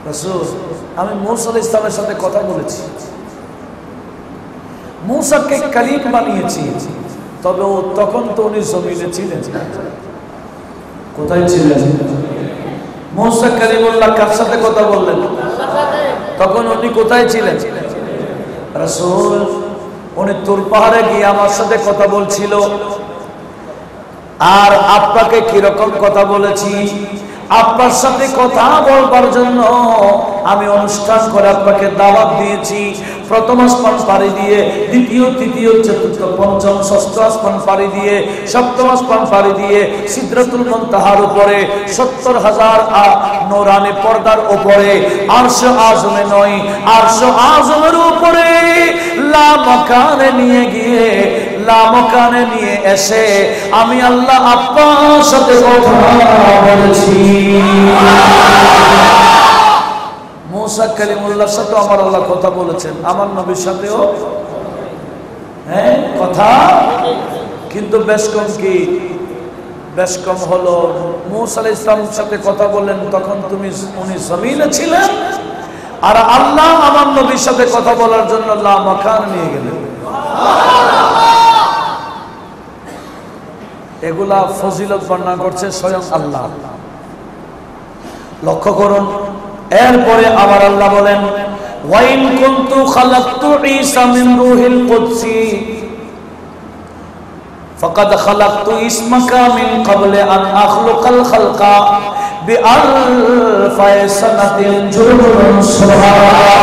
রাসূল আমি মূসা আলাইহিস সালামের সাথে কথা বলেছি, মূসাকে কালিম বানিয়েছি, তবে তখন তো উনি জমিনে ছিলেন। কোথায় ছিলেন? মূসা কালিমুল্লাহ কার সাথে কথা বললেন? তখন উনি কোথায় ছিলেন? রাসূল উনি তুর পাহাড়ে গিয়ে আমার সাথে কথা বলছিল। আর আপনাকে কিরকম কথা বলেছি? আপনার সাথে কথা বলবার জন্য আমি অনুষ্ঠান করে আপনাকে দাওয়াত দিয়েছি। প্রথম আসমান পাড়ি দিয়ে, দ্বিতীয় তৃতীয় চতুর্থ পঞ্চম ষষ্ঠ আসমান পাড়ি দিয়ে, সপ্তম আসমান পাড়ি দিয়ে সিদরাতুল মুনতাহার উপরে ৭০,০০০ নূরানি পর্দার উপরে আরশ আযমে নয়, আরশ আযমের উপরে লামাকানে নিয়ে গিয়ে লামাকানে নিয়ে এসে আমি আল্লাহ আপনার সাথে কথা বলেছি। মূসা কালিমুল্লাহর সাথে আমার আল্লাহ কথা বলেছেন, আমার নবীর সাথেও কথা। কিন্তু বেশ কম কি? বেশ কম হলো মূসা আলাইহিস সালামের সাথে কথা বলেন তখন উনি জমিনে ছিলেন, আর আল্লাহ আমার নবীর সাথে কথা বলার জন্য লামাকান নিয়ে গেলেন। এগুলা ফজিলত বর্ণনা করছে স্বয়ং আল্লাহ। লক্ষ্য করুন, এরপরে আমার আল্লাহ বলেন ওয়াইন কুনতু খালাকতু ঈসা মিন রূহিল কুদসি ফাকাদ খালাকতু ইসমাকা মিন ক্বাবলি আন আখলুকাল খালকা বিআলফি সানাতিন জুরুন সুবহানাল্লাহ।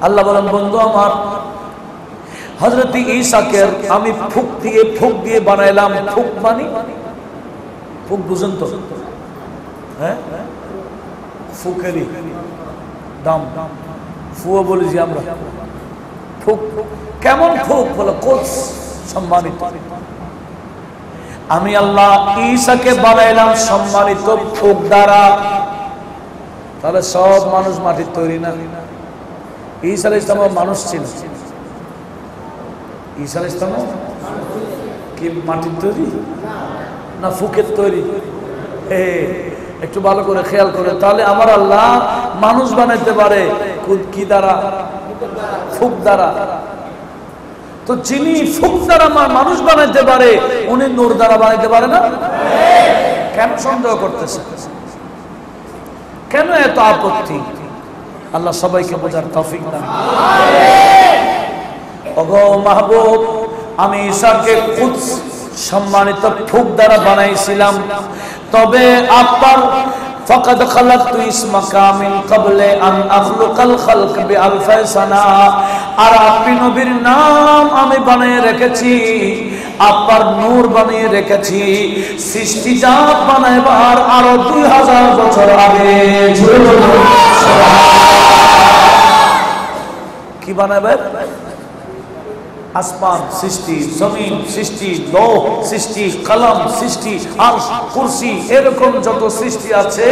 আল্লাহ বলেন বন্ধু আমার, হযরত ঈসাকে আমি ফুক দিয়ে বানাইলাম। ফুক মানে ফুক বুঝেন তো? হ্যাঁ, ফুকেরি দাম ফুয়া বলি যে আমরা। ফুক কেমন ফুক? বলে কোচ সম্মানিত। আমি আল্লাহ ঈসাকে বানাইলাম সম্মানিত ফুক দ্বারা। তাহলে সব মানুষ মাটির তৈরি না। ঈসা আলাইহিস সালাম মানুষ ছিল। ঈসা আলাইহিস সালাম কি মাটির তৈরি না ফুকের তৈরি? একটু ভালো করে খেয়াল করে। তাহলে আমার আল্লাহ মানুষ বানাইতে পারে কি দ্বারা? ফুক দ্বারা। তো যিনি ফুক দ্বারা মানুষ বানাইতে পারে উনি নূর দ্বারা বানাইতে পারে না? কেন সন্দেহ করতেছে? কেন এত আপত্তি? আল্লাহ সবাইকে বোঝার তৌফিক দান। ওগো মাহবুব, আমি ঈসাকে কুদস সম্মানিত ফুক দ্বারা বানাইছিলাম। তবে আপনার ফাকাদ খালাকতু ইসমাকা মিন ক্বাবলি আন আখলুকাল খালক বিআলফি সানা, আর আপনি নবীর নাম আমি বানিয়ে রেখেছি, আপনার নূর বানিয়ে রেখেছি সৃষ্টিজাত বানাইবার আরো 2000 বছর আগে। কি বানাবে? আসমান সৃষ্টি, জমিন সৃষ্টি, লৌহ সৃষ্টি, কলম সৃষ্টি, আরশ, কুরসি, এরকম যত সৃষ্টি আছে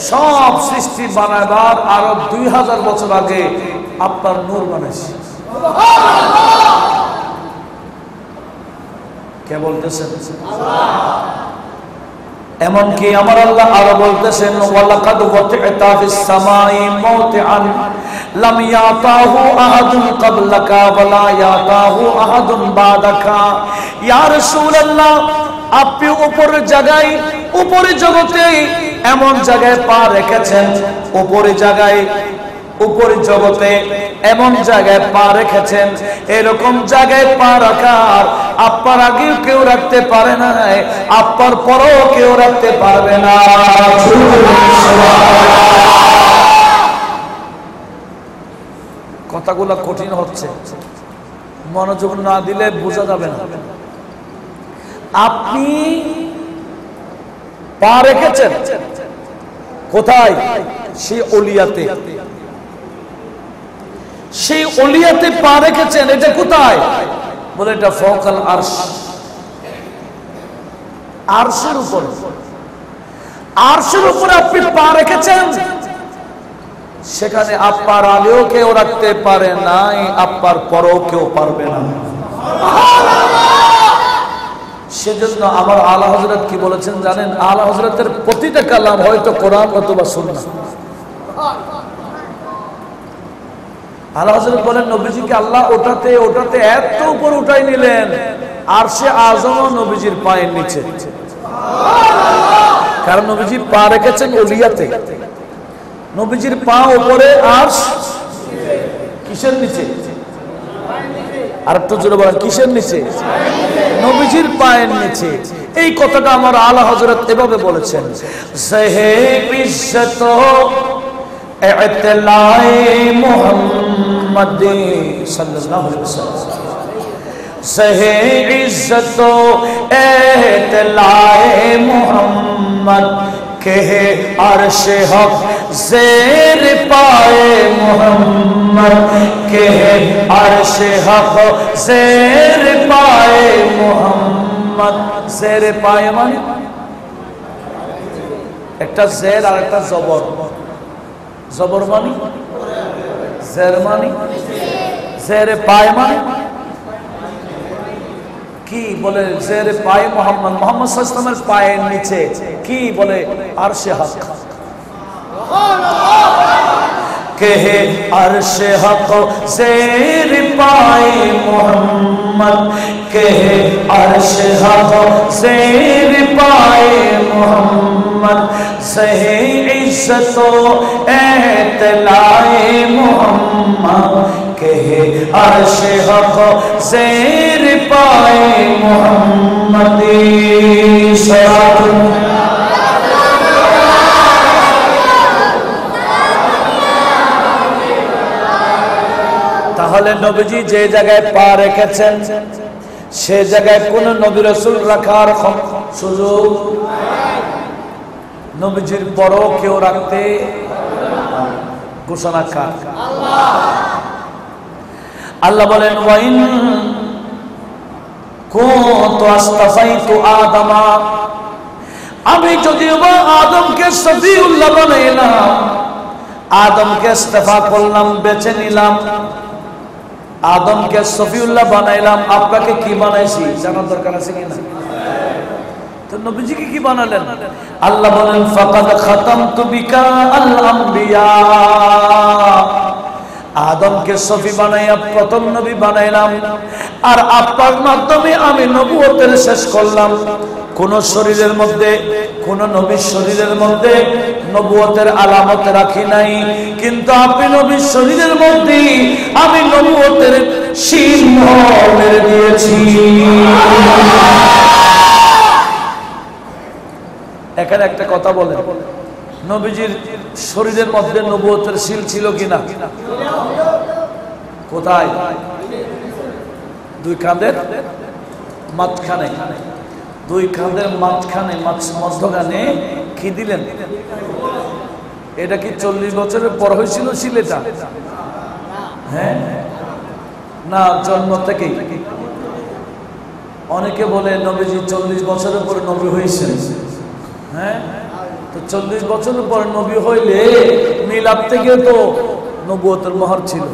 সব সৃষ্টি বানাবার আরো 2000 বছর আগে আপনার নূর বানাইছে। কে বলতেছেন? এমনকি আমার আল্লাহ আরো বলতেছেন ওয়ালাকাদ ওয়াতি'তা ফিস সামাই মাওতি'আন লাম ইয়াতাহু আহাদুন ক্বাবলাকা ওয়ালা ইয়াতাহু আহাদুন বাদাকা। ইয়া রাসূলুল্লাহ, আপনি উপরের জায়গায়, উপরের জগতে এমন জায়গায় পা রেখেছেন, উপরের জায়গায়, উপরের জগতে এমন জায়গায় পা রেখেছেন, এরকম জায়গায় পা রাখার আপনার আগেও কেউ রাখতে পারে না, আপনার পরেও কেউ রাখতে পারবে না। কথাগুলো কঠিন হচ্ছে, মনোযোগ না দিলে বোঝা যাবে না। আপনি পা রেখেছেন কোথায়? সেই ওলিয়াতে, সেই ওলিয়াতে পা রেখেছেন। এটা কোথায়? বলে এটা ফাওকাল আরশ, আরশের উপর। আরশের উপরে আপনি পা রেখেছেন, সেখানে আপনার আগেও কেউ রাখতে পারে নাই, আপনার পরেও কেউ পারবে না। সেজন্য আমার আলা হযরত কি বলেছেন জানেন? আলা হযরতের প্রতিটা কালাম হয়তো কোরআন অথবা সুন্নাহ। আলা হযরত বলেন নবীজিকে আল্লাহ ওটাতে ওটাতে এত উপর উঠাই নিলেন, আরশে আযম নবীজির পায়ের নিচে। কারণ নবীজি পা রেখেছেন ওলিয়াতে, নবীজির পা উপরে, আরশ কিসের নিচে? আর একটু জোরে বলেন, কিসের নিচে? নবীজির পায়ের নিচে। এই কথাটা আমার আলা হযরত এভাবে বলেছেন, সহে ইজ্জত ইতলাই মুহাম্মদ সাল্লাল্লাহু আলাইহি ওয়াসাল্লাম, সহে ইজ্জত ইতলাই মুহাম্মদ কে আরশে হক ज़ेर पाए मोहम्मद के अर्शे हक ज़ेर पाए मोहम्मद। ज़ेर पाए माने একটা জের আর একটা জবর। জবর মানি জের মানি, জেরে পায় মানে কি? বলে জেরে পায়ে মোহাম্মদ, মোহাম্মদ সাল্লাল্লাহু আলাইহি ওয়াসাল্লামের পায়ের নিচে কি? বলে আরশে হক। के अर्श हक ज़ेर पाए मोहम्मद کہ عرش حق زیر پائے محمد سہے عزت و اعتلائے محمد کہ عرش حق زیر پائے محمد তাহলে নবীজি যে জায়গায় পা রেখেছেন সে জায়গায় কোন নবী রাসূল রাখার সুযোগ নবীজির পরও কেউ রাখতে ঘোষণা কার আল্লাহ বলেন ওয়াইন কুনতু আস্তাফাইতু আদামা আমি যদিও বা আদমকে সফিউল্লাহ বানাইলাম আদমকে ইস্তেফা করলাম বেছে নিলাম আদমকে সফিউল্লাহ বানাইলাম আপনাকে কি বানাইছি জানার দরকার আছে কিনা তো নবীজিকে কি বানালেন আল্লাহ বলেন ফাকাদ খাতামতু বিকা আল আমবিয়া আদমকে সফি বানাইয়া প্রথম নবী বানাইলাম আর আপনার মাধ্যমে আমি নবুয়তের শেষ করলাম কোন শরীরের মধ্যে কোন নবীর শরীরের মধ্যে নবুয়তের আলামত রাখি নাই কিন্তু আপনি নবীর শরীরের মধ্যে আমি নবুয়তের চিহ্ন মেরে দিয়েছি এখানে একটা কথা বলেন নবীজির শরীরের মধ্যে নবুয়তের শিল ছিল কিনা কোথায় দুই কাঁধের মাঝখানে দুই কাঁধের মাঝখানে মধ্যখানে কি দিলেন এটা কি 40 বছরের পর হয়েছিল শিলেটা হ্যাঁ না জন্ম থেকেই অনেকে বলে নবীজি 40 বছরের পর নবী হয়েছেন হ্যাঁ তো 40 বছরের পর নবী হইলে মিলাদ থেকে তো নবুয়তের মোহর ছিল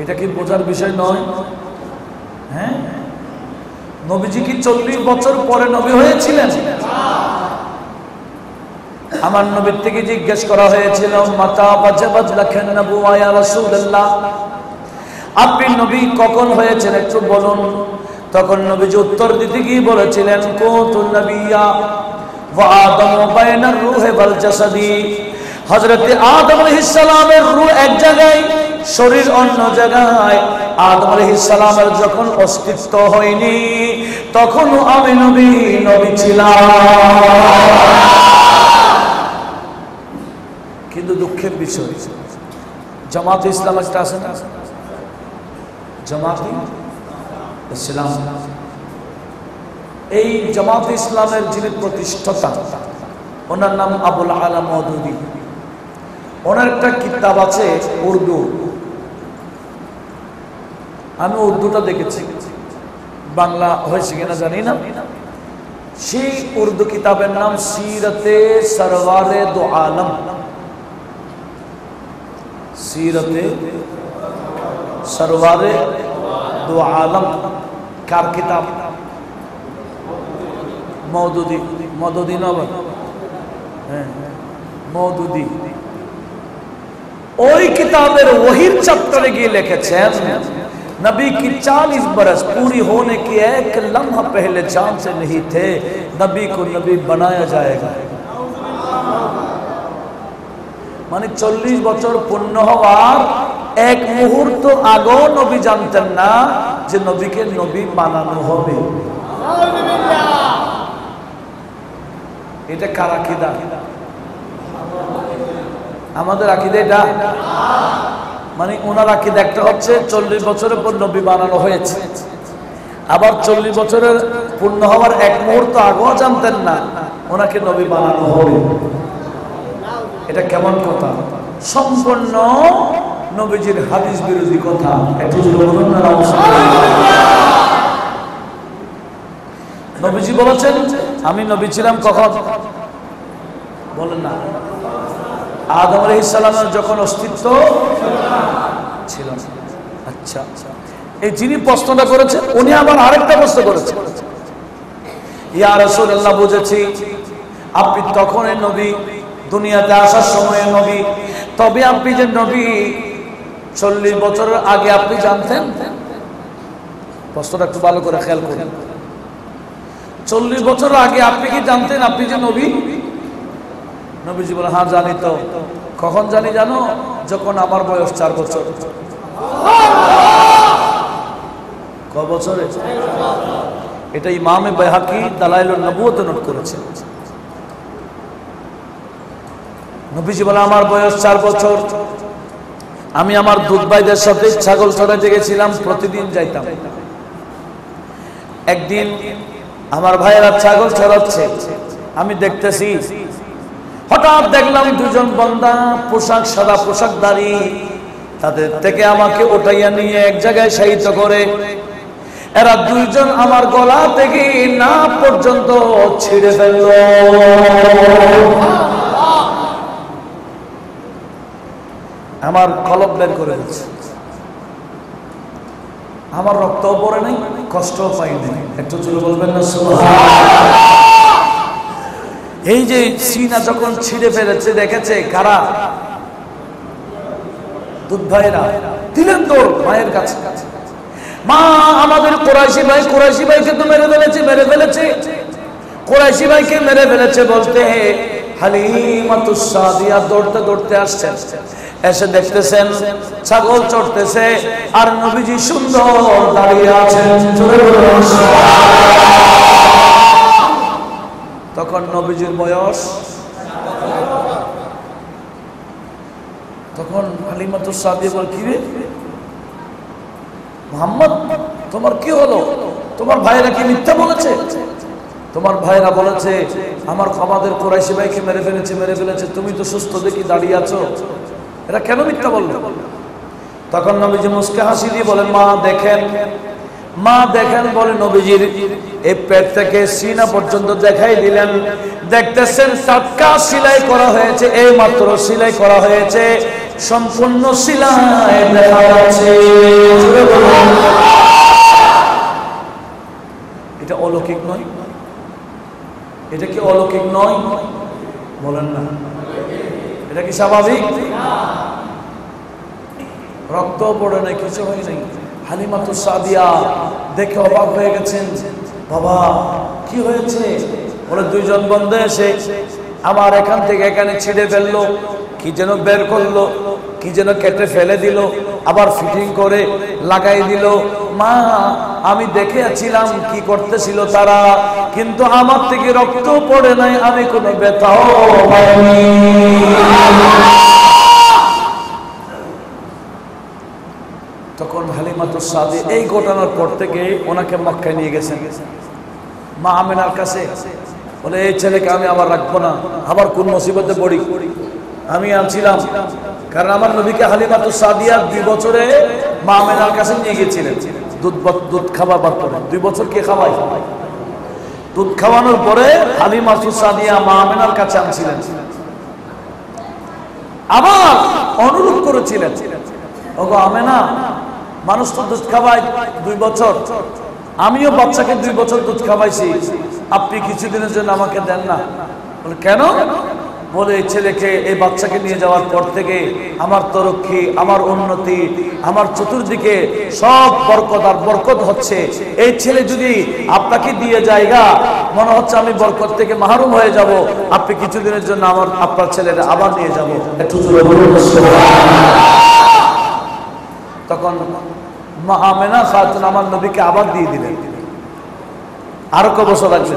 এটা কি বোঝার বিষয় নয় হ্যাঁ নবীজি কি 40 বছর পরে নবী হয়েছিলেন আমার নবীর থেকে জিজ্ঞেস করা হয়েছিল মাতা ওয়াজাবাত লাকান নবুওয়া ইয়া রাসূলুল্লাহ আপনি নবী কখন হয়েছেন একটু বলুন তখন নবীজি উত্তর দিতে গিয়ে বলেছিলেন কুনতুন নবিয়্যা ওয়া আদম বাইনার রূহি ওয়াল জাসাদি হযরত আদম আলাইহিস সালামের রূহ এক জায়গায় শরীর অন্য জায়গায় আদম আলাইহিস সালামের যখন অস্তিত্ব হয়নি তখন আমি নবী ছিলাম কিন্তু দুঃখের বিষয় জামাতে ইসলাম একটা আছে না জামাতে ইসলাম এই জামাতে ইসলামের যিনি প্রতিষ্ঠাতা ওনার নাম আবুল আলা মওদুদী ওনার একটা কিতাব আছে উর্দু আমি উর্দুটা দেখেছি বাংলা হয়েছে কিনা জানি না সেই উর্দু কিতাবের নাম সিরতে সরওয়ারে দো আলম সিরতে সরওয়ারে দো আলম কার কিতাব মওদুদী নবী হ্যাঁ মওদুদী ওই কিতাবের वही चैप्टर गए लिखेছেন नबी की 40 बरस पूरी होने की एक लम्हा पहले जान से नहीं थे नबी को नबी बनाया जाएगा माने 40 বছর পূর্ণ হওয়ার এক মুহূর্ত আগেও নবী জানতেন না যে নবীকে নবী বানানো হবে এটা কার আকীদা আমাদের আকীদা এটা মানে ওনার আকীদা একটা হচ্ছে 40 বছরের পর নবী বানানো হয়েছে আবার 40 বছরের পূর্ণ হওয়ার এক মুহূর্ত আগেও জানতেন না ওনাকে নবী বানানো হবে এটা কেমন কথা সম্পূর্ণ নবীজির হাদিস বিরোধী কথা একটু বলুন না নবীজি বলেছেন আমি নবী ছিলাম কখন বলেন না আদম আলাইহিস সালামের যখন অস্তিত্ব ছিল আচ্ছা এই যিনি প্রশ্নটা করেছেন উনি আবার আরেকটা প্রশ্ন করেছেন ইয়া রাসূলুল্লাহ বুঝেছি আপনি তখনই নবী দুনিয়াতে আসার সময় নবী তবে আপনি যে নবী 40 বছরের আগে আপনি জানতেন প্রশ্নটা একটু ভালো করে খেয়াল করেন। 40 বছর আগে আপনি কি জানতেন আপনি যে নবী? নবীজি বলে, হ্যাঁ জানি। তো কখন জানি জানো? যখন আমার বয়স 4 বছর। ক বছরে? এটা ইমামে বাইহাকি দালাইলুন নবুওতে নোট করেছে। নবীজি বলে, আমার বয়স 4 বছর। আমি আমার দুধ ভাইদের সাথে ছাগল চড়াতে গেছিলাম, প্রতিদিন যাইতাম। একদিন আমার ভাইয়েরা ছাগল চড়াচ্ছে, আমি দেখতেছি। হঠাৎ দেখলাম দুজন বান্দা পোশাক, সাদা পোশাকধারী, তাদের থেকে আমাকে উঠাইয়া নিয়ে এক জায়গায় শায়িত করে। এরা দুইজন আমার গলা থেকে না পর্যন্ত ছিঁড়ে ফেলল। আমার কলব বের করে দিচ্ছে। আমার রক্তও পড়ে নাই, কষ্টও পাই নাই। একটু জোরে বলবেন না সুবহানাল্লাহ। এই যে সিনা যখন ছিঁড়ে ফেলেছে, দেখেছে কারা? দুধ ভাইরা দিলেন দৌড় মায়ের কাছে। মা, আমাদের কুরাইশি ভাই, কুরাইশি ভাইকে তো মেরে ফেলেছে, মেরে ফেলেছে, কুরাইশি ভাইকে মেরে ফেলেছে বলতে হালিমাতুস সাদিয়া দৌড়তে দৌড়তে আসছেন। এসে দেখতেছেন ছাগল চড়তেছে আর নবীজি সুন্দর দাঁড়িয়ে আছেন। তখন নবীজির বয়স, তখন হালিমাতুস সাদিয়া বলে, কি রে মুহাম্মদ, তোমার কি হলো? তোমার ভাইরা কি মিথ্যা বলেছে? তোমার ভাইরা বলেছে আমাদের কুরাইশি ভাইকে মেরে ফেলেছে, মেরে ফেলেছে। তুমি তো সুস্থ দেখি দাঁড়িয়ে আছো, এরা কেন মিথ্যা বলল? তখন নবীজি মুস্কে হাসি দিয়ে বলেন, মা দেখেন, মা দেখেন। বলে নবীজির এই পেট থেকে সিনা পর্যন্ত দেখাই দিলেন। দেখতেছেন টাটকা সেলাই করা হয়েছে, এই মাত্র সেলাই করা হয়েছে, সম্পূর্ণ সেলাই দেখা যাচ্ছে। এটা অলৌকিক নয়? এটা কি অলৌকিক নয়? বলেন না, এটা কি স্বাভাবিক? রক্ত পড়ে নাই, কিছু হয় নাই। হালিমাতুস সাদিয়া দেখে অবাক হয়ে গেছেন। বাবা কি হয়েছে? বলে, দুইজন বন্ধু এসে আমার এখান থেকে এখানে ছিঁড়ে ফেললো, কি যেন বের করলো, কি যেন কেটে ফেলে দিল, আবার ফিটিং করে লাগাই দিল। মা, আমি দেখে ছিলাম কি করতেছিল তারা, কিন্তু আমার থেকে রক্ত পড়ে নাই, আমি কোনো ব্যথাও পাইনি। তখন হালিমাতুস সাদিয়া এই ঘটনার পর থেকে ওনাকে মক্কায় নিয়ে গেছেন মা আমেনার কাছে। বলে, এই ছেলেকে আমি আবার রাখবো না, আবার কোন মুসিবতে পড়ি। আমি আনছিলাম, কারণ আমার নবীকে হালিমাতুস সাদিয়া 2 বছরে মা আমেনার কাছে নিয়ে গেছিলেন দুধ খাওয়াবার পরে। 2 বছর কে খাওয়াই? দুধ খাওয়ানোর পরে হালিমাতুস সাদিয়া মা আমেনার কাছে আনছিলেন। আবার অনুরোধ করেছিলেন, ওগো আমেনা, মানুষ তো দুধ খাওয়ায় 2 বছর, আমিও বাচ্চাকে 2 বছর দুধ খাওয়াইছি, আপনি কিছুদিনের জন্য আমাকে দেন না? বলে, কেন? বলে, এই ছেলেকে, এই বাচ্চাকে নিয়ে যাওয়ার পর থেকে আমার তরক্কি, আমার উন্নতি, আমার চতুর্দিকে সব বরকত আর বরকত হচ্ছে। এই ছেলে যদি আপনাকে দিয়ে জায়গা, মনে হচ্ছে আমি বরকত থেকে মাহরুম হয়ে যাব। আপনি কিছুদিনের জন্য আপনার ছেলেটা আবার নিয়ে যাব। একটু জোরে বলুন সুবহানাল্লাহ। তখন মা আমেনা খাতুন আমার নবীকে আবার দিয়ে দিলেন। আরো ক বছর লাগছে?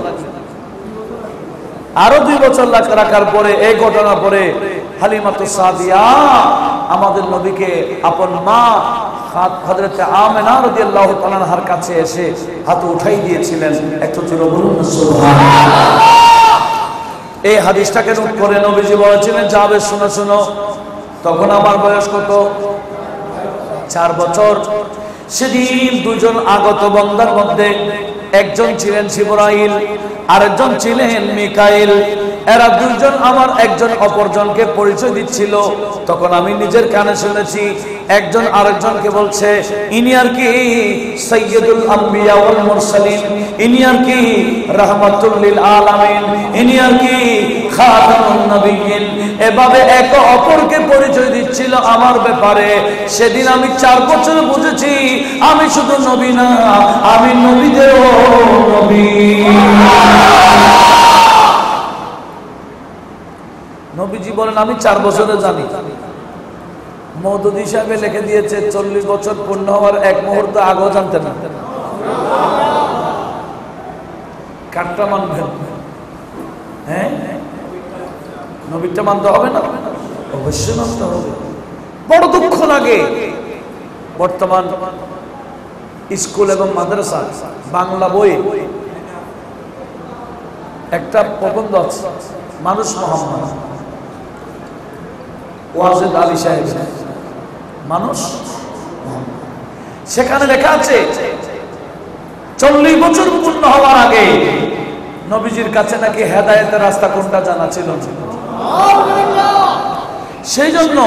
আরো 2 বছর রাখার পরে, এই ঘটনার পরে হালিমাতুস সাদিয়া আমাদের নবীকে আপন মা হযরত আমেনা রাদিয়াল্লাহু তাআলা আনহার কাছে এসে হাত উঠাই দিয়েছিলেন। একটু জোরে বলুন সুবহানাল্লাহ। এই হাদিসটাকে নোট করে নবীজি বলেছিলেন, যাবে শোনো শোনো। তখন আমার বয়স কত? 4 বছর। সেদিন 2জন আগত বান্দার মধ্যে একজন ছিলেন জিবরাইল, আরেকজন ছিলেন মিকাইল। এরা 2জন আমার একজন অপরজনকে পরিচয় দিচ্ছিল। তখন আমি নিজের কানে শুনেছি, একজন আরেকজনকে বলছে, ইনি আর কি সাইয়্যিদুল আম্বিয়া ওয়াল মুরসালিন, ইনি আর কি রাহমাতুল লিল আলামিন, ইনি আর কি খাতামুন নবিয়্যিন। এভাবে একে অপরকে পরিচয় দিচ্ছিল আমার ব্যাপারে। সেদিন আমি 4 বছর বুঝেছি আমি শুধু নবী না, আমি নবীদেরও নবী। নবীজি বলেন আমি 4 বছরে জানি। মওদুদী সাহেব লিখে দিয়েছে 40 বছর পূর্ণ হওয়ার 1 মুহূর্ত আগেও জানতেন না। কাটটা মানবেন? হ্যাঁ, নবীটা মানতে হবে না? অবশ্যই মানতে হবে। বড় দুঃখ লাগে বর্তমান স্কুল এবং মাদ্রাসা বাংলা বই একটা প্রবন্ধ আছে, মানুষ মোহাম্মদ, ওয়াজেদ আলী সাহেব, মানুষ। সেখানে লেখা আছে 40 বছর পূর্ণ হওয়ার আগে নবীজির কাছে নাকি হেদায়েতের রাস্তা কোনটা জানা ছিল না। সেই জন্য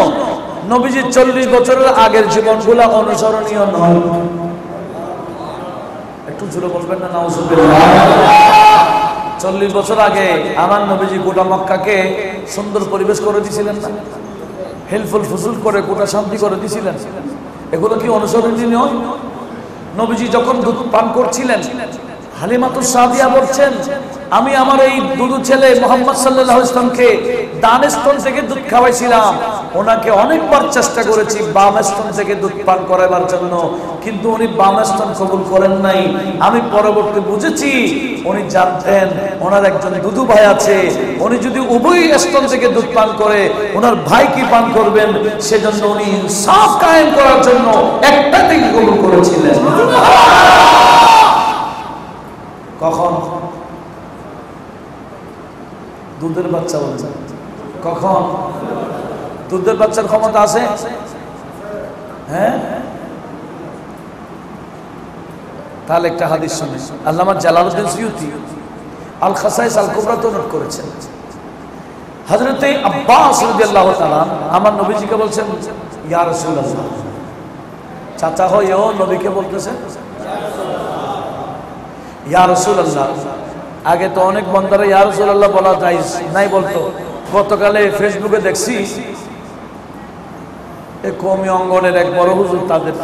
নবীজির 40 বছরের আগের জীবনগুলো অনুসরণীয় নয়। একটু জোরে বলবেন না নাউজুবিল্লাহ। 40 বছর আগে আমার নবীজি গোটা মক্কাকে সুন্দর পরিবেশ করে দিয়েছিলেন না? হেলফুল ফুজুল করে গোটা শান্তি করে দিয়েছিলেন। এগুলো কি অনুসরণীয়? নবীজি যখন দুধ পান করছিলেন, হালিমাতুস সাদিয়া বলছেন আমি আমার এই দুধু ছেলে মুহাম্মদ সাল্লাল্লাহু আলাইহি ওয়াসাল্লামকে ডান স্তন থেকে দুধ খাওয়াইছিলাম। ওনাকে অনেকবার চেষ্টা করেছি বাম স্তন থেকে দুধ পান করাবার জন্য, কিন্তু উনি বাম স্তন কবুল করেন নাই। আমি পরবর্তী বুঝেছি উনি জানতেন ওনার একজন দুধু ভাই আছে, উনি যদি উভয় স্তন থেকে দুধ পান করে ওনার ভাই কি পান করবেন, সেজন্য উনি ইনসাফ কায়েম করার জন্য একটা থেকে কবুল করেছিলেন। কখন? দুধের বাচ্চা বলছে। কখন? দুধের বাচ্চার ক্ষমতা আছে? হ্যাঁ, তাহলে একটা হাদিস শুনে আল্লামা জালালউদ্দিন সুয়ুতি আল খাসাইস আল কুবরাতে নোট করেছেন। হযরতে আব্বাস রাদিয়াল্লাহু তাআলা আমার নবীজিকে বলছেন ইয়া রাসূলুল্লাহ, চাচা হয়েও নবীকে বলতেছেন ইয়া রাসূলুল্লাহ। আগে তো অনেক বন্দারা ইয়া রাসূলুল্লাহ বলা যায় নাই বলতো। গতকালে ফেসবুকে দেখছি এই কওমি অঙ্গনের এক বড় হুজুর, তাদের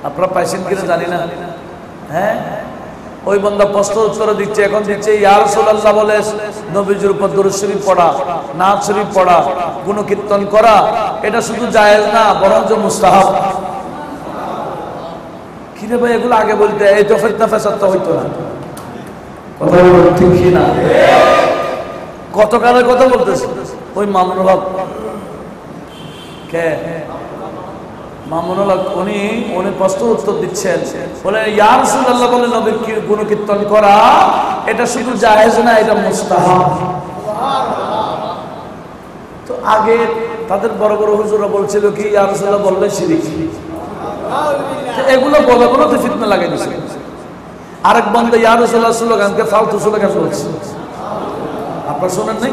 আপনারা পাইছেন কিনা জানি না, হ্যাঁ, ওই বন্দা প্রশ্ন উত্তর দিচ্ছে, এখন দিচ্ছে ইয়া রাসূলুল্লাহ বলে নবীজির উপর দরুদ শরীফ পড়া, নাত শরীফ পড়া, গুণকীর্তন করা এটা শুধু জায়েজ না বরঞ্চ মুস্তাহাব। কিরে ভাই এগুলো আগে বলতে, এই তো ফিতনা ফাসাদ তো হইতো না। কথা বলুন ঠিক কি না? কতকালের কথা বলতেছে ওই মামুনুল হক, কে মামুনুল হক, উনি প্রশ্ন উত্তর দিচ্ছেন, বলে ইয়া রাসূলুল্লাহ বলে নবীর গুণকীর্তন করা এটা শুধু জায়েজ না, এটা মুস্তাহাব। তো আগে তাদের বড় বড় হুজুররা বলছিল কি ইয়া রাসূলুল্লাহ বললে শিরক, এগুলো বলে বলে তো ফিতনা লাগাই দিছে। আরেক বন্ধু ইয়া রাসূলুল্লাহ স্লোগানকে ফালতু স্লোগান বলছে, আপনারা শোনেন নাই?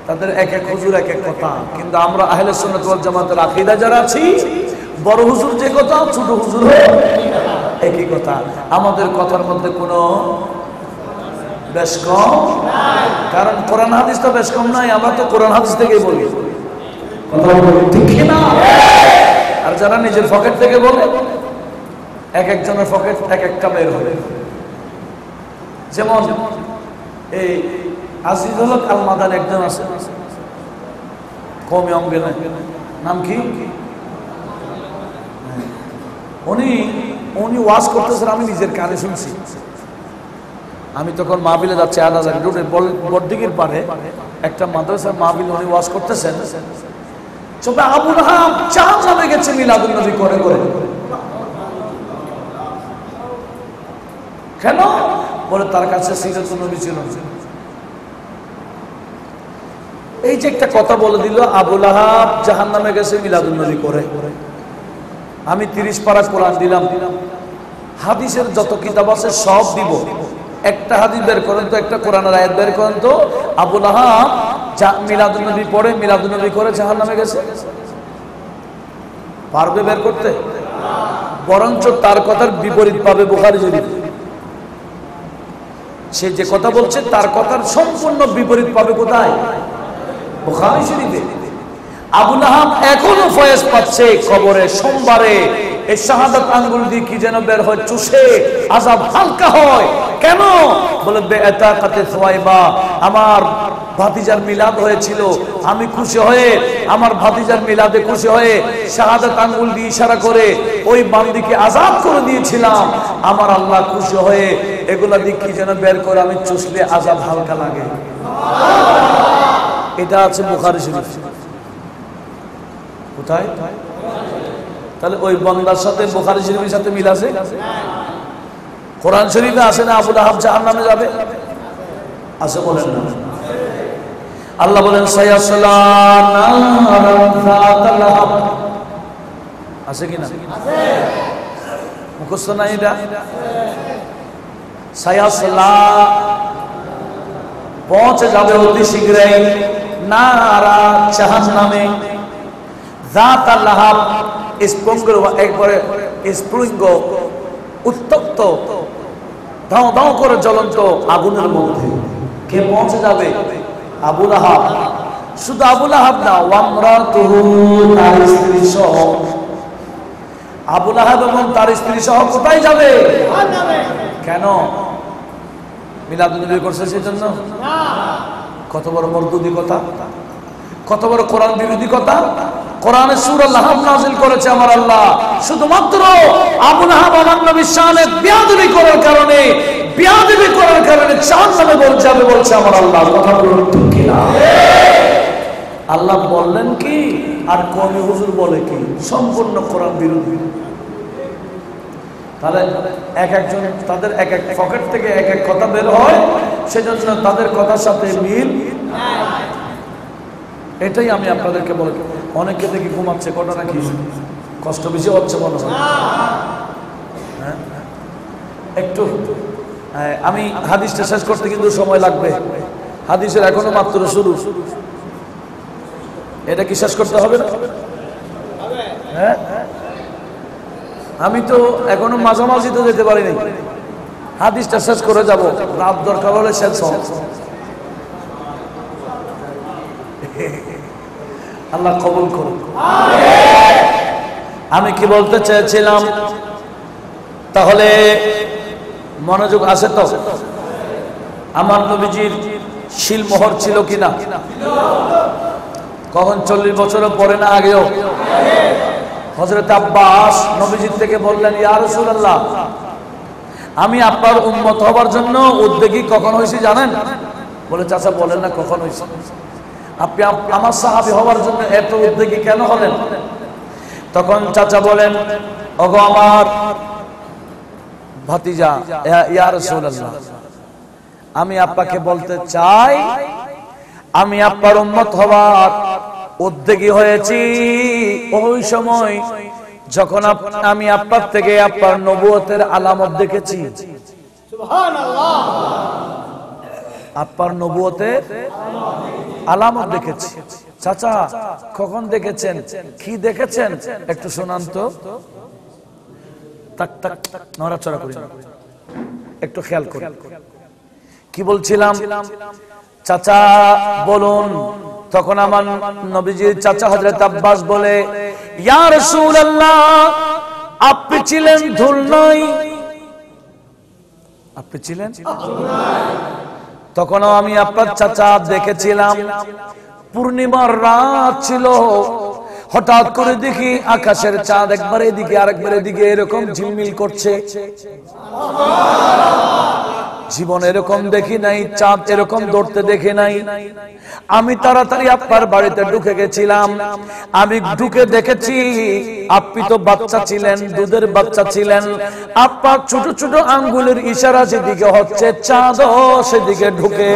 তাদের এক এক হুজুর এক এক কথা, কিন্তু আমরা আহলে সুন্নাত ওয়াল জামাতের আকীদা যারা আছি, বড় হুজুর যে কথা ছোট হুজুর একই কথা। আমাদের কথার মধ্যে কোনো বেশ কম নাই, কারণ কোরআন হাদিস তো বেশ কম নাই, আমরা তো কোরআন হাদিস থেকেই বলি। কথা বলুন ঠিক কি না? আর যারা নিজের পকেট থেকে বলে, এক একজনের পকেট এক একটা বের হবে। যেমন এই আজিজুল হক আল মাদানী একজন আছে, কওমি অঙ্গে, নাম কি? উনি ওয়াজ করতেছেন, আমি নিজের কানে শুনছি। আমি তখন মাহফিলে যাচ্ছি আদাজার রোডে বড়দিঘির পারে একটা মাদ্রাসার মাহফিল, উনি ওয়াজ করতেছেন, তবে আবু লাহাব জাহান্নামে গেছে মিলাদুন নবী করে করে। কেন? বলে তার কাছে সিরাতুন নবী ছিল। এই যে একটা কথা বলে দিল, আবু লাহাব জাহান্নামে গেছে মিলাদুন নবী করে। আমি 30 পারা কোরআন দিলাম, হাদিসের যত কিতাব আছে সব দিব, একটা হাদিস বের করেন তো, একটা কোরআনের আয়াত বের করেন তো আবু লাহাব মিলাদুন নবী পড়ে মিলাদুন নবী করে জাহান্নামে গেছে। পারবে বের করতে? বরঞ্চ তার কথার বিপরীত পাবে বুখারী শরীফ। সে যে কথা বলছে তার কথার সম্পূর্ণ বিপরীত পাবে কোথায়? বুখারী শরীফে। আবু লাহাব এখনো ফয়েজ পাচ্ছে কবরে, সোমবারে এই শাহাদাত আঙ্গুল দিয়ে কি যেন বের হয়, চুষে আযাব হালকা হয়। কেন? বলে বেতাকাতে সুয়াইবা, আমার ভাতিজার মিলাদ হয়েছিল, আমি খুশি হয়ে, আমার ভাতিজার মিলাদে খুশি হয়ে শাহাদাত আঙ্গুল দিয়ে ইশারা করে ওই বান্দিকে আযাব করে দিয়েছিলাম। আমার আল্লাহ খুশি হয়ে এগুলা দিয়ে কি যেন বের করে আমি চুষলে আযাব হালকা লাগে। এটা আছে বুখারী শরীফ। কোথায়? তাহলে ওই বান্দার সাথে বুখারী শরীফের সাথে মিল আছে? কোরআন শরীফে আছে না আবু লাহাব জাহান্নামে যাবে? আছে বলেন না? আল্লাহ বলেন সায়াসলা নারান যাতা লাহাব, আছে কি না? আছে। মুখস্থ নাই এটা? সায়াসলা, পৌঁছে যাবে অতি শীঘ্রই, নারা জাহান্নামে, যাতা লাহাব স্পঙ্গ, একবারে স্ফুলিঙ্গ উত্তপ্ত দাও দাও করে জ্বলন্ত আগুনের মধ্যে কে পৌঁছে যাবে? আবু লাহাব। শুধু আবু লাহাব না, ওয়ামরাতুহু, তার স্ত্রী সহ। আবু লাহাব এবং তার স্ত্রী সহ কোথায় যাবে? জাহান্নামে। কেন? মিলাদ নবী করছে সেজন্য? না। কত বড় মরদুদি কথা, কত বড় কোরআন বিরোধী কথা। কোরআনে সূরা লাহাব নাযিল করেছে আমার আল্লাহ শুধুমাত্র আবু লাহাব আমার নবীর শানে বেয়াদবি করার কারণে, বেয়াদবি করার কারণে জাহান্নামে যাবে বলছে আমার আল্লাহ। কথা বলুন ঠিক কি না? আল্লাহ বললেন কি আর কওমি হুজুর বলে কি, সম্পূর্ণ কোরআন বিরোধী। তাহলে এক একজন তাদের এক এক পকেট থেকে এক এক কথা বের হয়, সেজন্য তাদের কথার সাথে মিল নাই। এটাই আমি আপনাদেরকে বলি। অনেকে দেখি ঘুমাচ্ছে, কটা নাকি কষ্ট বেশি হচ্ছে মনে হয়। হ্যাঁ, একটু আমি হাদিসটা শেষ করতে কিন্তু সময় লাগবে। হাদিসের এখনো মাত্র শুরু, এটা কি শেষ করতে হবে না? হ্যাঁ, আমি তো এখনো মাঝামাঝি তো যেতে পারিনি। হাদিসটা শেষ করে যাব, রাত দরকার হলে শেষ হবে। আল্লাহ কবুল করুন। আমি কি বলতে চেয়েছিলাম, তাহলে মনোযোগ আছে তো? আমার নবীজির শিলমোহর ছিল কিনা? কখন? 40 বছর পরে না আগেও? হযরত আব্বাস নবীজির থেকে বললেন, ইয়া রাসূলুল্লাহ, আমি আপনার উম্মত হবার জন্য উদ্যোগী কখন হয়েছি জানেন? বলে, চাচা বলেন না কখন হয়েছে? আপনি আমার সাহাবী হওয়ার জন্য এত উদ্যোগী কেন হলেন? তখন চাচা বলেন, ওগো আমার ভাতিজা, ইয়া রাসূলুল্লাহ, আমি আপনাকে বলতে চাই, আমি আপনার উম্মত হওয়ার উদ্যোগী হয়েছি ওই সময় যখন আমি আপনার থেকে আপনার নবুয়তের আলামত দেখেছি। সুবহানাল্লাহ। আপনার নবুয়তের আলামত দেখেছি। চাচা কখন দেখেছেন, কি দেখেছেন একটু শোনান তো। তাক তাক নড়াচড়া করি, একটু খেয়াল করি। কি বলছিলাম? চাচা বলুন। তখন আমার নবীজির চাচা হযরত আব্বাস বলে, ইয়া রাসূলুল্লাহ, আপনি ছিলেন ধুল নয়, আপনি ছিলেন ধুল নয়। তখনও আমি আপনার চাচা দেখেছিলাম, পূর্ণিমার রাত ছিল, হঠাৎ করে দেখি আকাশের চাঁদ একবার এদিকে আরেকবার এদিকে এরকম ঝিলমিল করছে। জীবন এরকম দেখি নাই, চাঁদ এরকম ধরতে দেখি নাই। আমি তাড়াতাড়ি আপনার বাড়িতে ঢুকে গেছিলাম। আমি ঢুকে দেখেছি আপনি তো বাচ্চা ছিলেন, দুধের বাচ্চা ছিলেন। আপনার ছোট ছোট আঙ্গুলের ইশারা যেদিকে হচ্ছে, চাঁদও সেদিকে ঢুকে।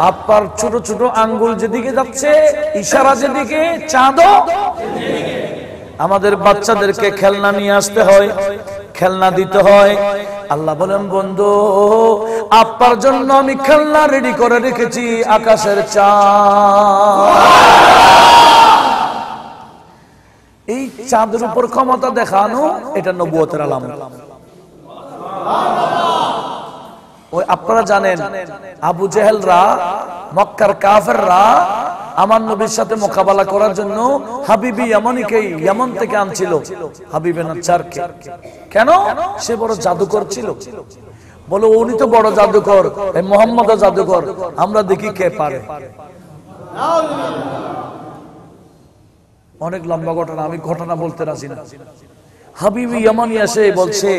আপনার ছোট ছোট আঙ্গুল যেদিকে যাচ্ছে, ইশারা যেদিকে, চাঁদও। আমাদের বাচ্চাদেরকে খেলনা নিয়ে আসতে হয়, খেলনা দিতে হয়। আল্লাহ বলেন বন্ধু আপনার জন্য আমি খেলনা রেডি করে রেখেছি আকাশের চাঁদ। এই চাঁদের উপর ক্ষমতা দেখানো এটা নবুয়তের আলামত। ওই আপনারা জানেন আবু জেহেলরা মক্কার কাফেররা আমার নবীর সাথে মোকাবেলা করার জন্য হাবিবি ইয়ামানিকে ইয়ামান থেকে আনছিল, হাবিবে নাজ্জারকে। কেন? সে বড় জাদুকর ছিল। বলে উনি তো বড় জাদুকর, এই মুহাম্মদ জাদুকর, আমরা দেখি কে পারে। অনেক লম্বা ঘটনা, আমি ঘটনা বলতে রাজি না। হাবিবি ইয়ামানি এসে বলছে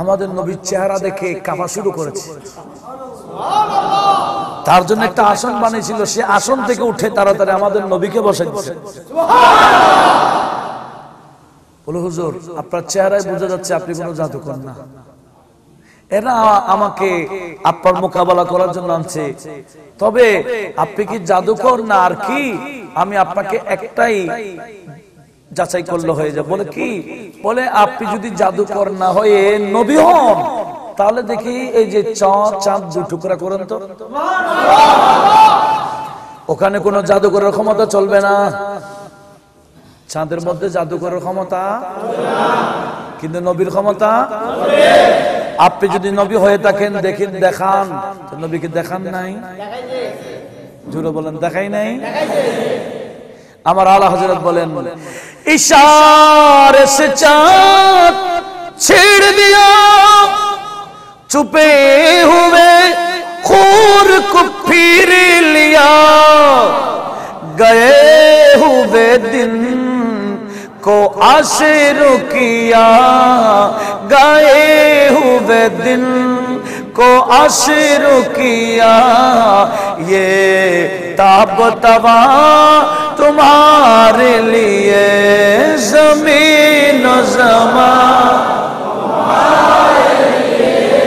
আমাদের নবীর চেহারা দেখে কাঁপা শুরু করেছে। তার জন্য একটা আসন বানিয়েছিল, সে আসন থেকে উঠে তাড়াতাড়ি আমাদের নবীকে বসে দিচ্ছে। বলে হুজুর আপনার চেহারায় বোঝা যাচ্ছে আপনি কোনো জাদুকর না, এরা আমাকে আপনার মোকাবেলা করার জন্য আনছে, তবে আপনি কি জাদুকর না আর কি? আমি আপনাকে একটাই যাচাই করলে হয়ে যাবে। বলে কি? বলে আপনি যদি জাদুকর না হয়ে নবী হন তাহলে দেখি এই যে চাঁদ দু টুকরা করেন তো। ওখানে কোনো জাদুকরের ক্ষমতা চলবে না, চাঁদের মধ্যে জাদুকরের ক্ষমতা, কিন্তু নবীর ক্ষমতা। আপনি যদি নবী হয়ে থাকেন দেখেন, দেখান। নবীকে দেখান নাই? জোরে বলেন দেখাই নাই? আমার আলা হযরত বলেন इशारे से चाँद छेड़ दिया छुपे हुए खूर को फिर लिया गए हुए दिन को आशिरों किया गए हुए दिन को आशिरों किया ये ताब तवा तुम्हारे लिए ज़मीन ज़मान तुम्हारे लिए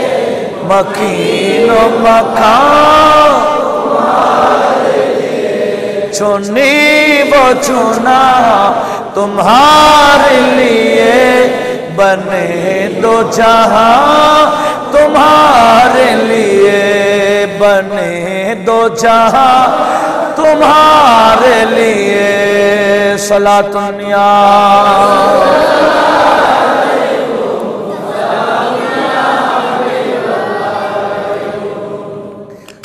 मकीन मकान तुम्हारे लिए चुनी वो चुना तुम्हारे लिए बने दो जहां तुम्हारे लिए बने दो जहां तुम्हारे लिए सलातुन या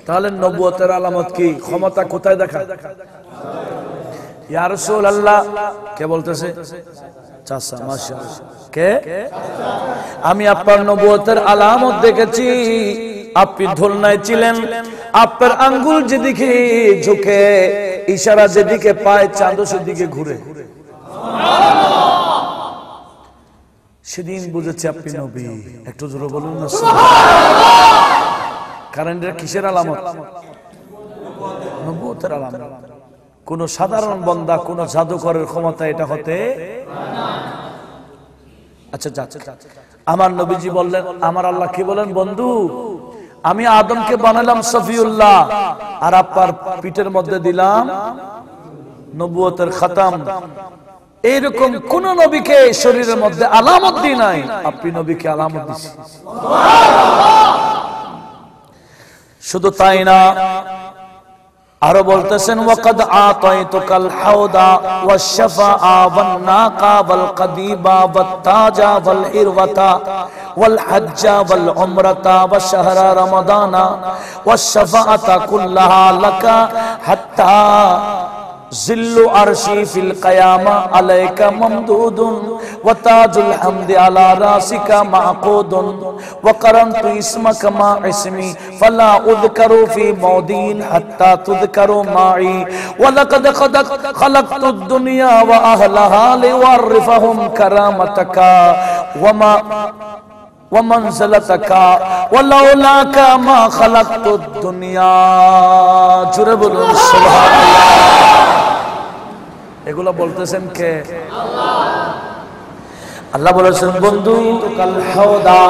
তাহলে নবুয়তের আলামত কি? ক্ষমতা কোথায় দেখায়? ইয়া রাসূলুল্লাহ কে বলতেছে? চাচা মাশাআল্লাহ কে? আমি আপনার নবুয়তের আলামত দেখেছি। আপনি ধুলনায় ছিলেন, আপনার আঙ্গুল যেদিকে ঝুঁকে ইশারা যেদিকে পায় চাঁদ সেদিকে ঘুরে। সেদিন বুঝেছি আপনি নবী। একটু জোরে বলুন না সুবহানাল্লাহ। কারণ এটা কিসের আলামত? নবুয়তের আলামত। কোন সাধারণ বান্দা, কোন জাদুকরের ক্ষমতা এটা হতে। আচ্ছা আমার নবীজি বললেন, আমার আল্লাহ কি বলেন? বন্ধু আমি আদমকে বানালাম সফিউল্লাহ, আর আপনার পিঠের মধ্যে দিলাম নবুয়তের খতম। এইরকম কোন নবীকে শরীরের মধ্যে আলামত দি নাই, আপনি নবীকে আলামত দিয়েছেন। শুধু তাই না, আরো বলতেছেন ওয়াকাদ আতাইতুকাল হাওদা ওয়াশ-শাফাআ ওয়ান-নাকা ওয়াল-কাদিবা ওয়াত-তাজা ওয়াল-ইরওয়াতা ওয়াল-হাজ্জা ওয়াল-উমরাতা ওয়া-শাহরা রমাদানা ওয়াশ-শাফাআতা কুল্লাহা লাকা হাত্তা জিল্লু আরশি ফিল কিয়ামা আলাইকা মামদুদুন ওয়া তাজুল হামদি আলা রাসিকা মাকুদুন ওয়া কারানতু ইসমাকা মা ইসমি ফালা উযকারু ফি মাউদিন হাত্তা তুযকারু মাই ওয়া লাকাদ খালাকতুদ দুনিয়া ওয়া আহলাহা লিওয়ারিফাহুম কারামাতাকা ওয়া মা ওয়া মানজিলাতাকা ওয়া লাউলাকা মা খালাকতুদ দুনিয়া। জোরে বলুন সুবহানাল্লাহ। এগুলো বলতেছেন কে? আল্লাহ বলেছেন বন্ধু কাল হাওদা,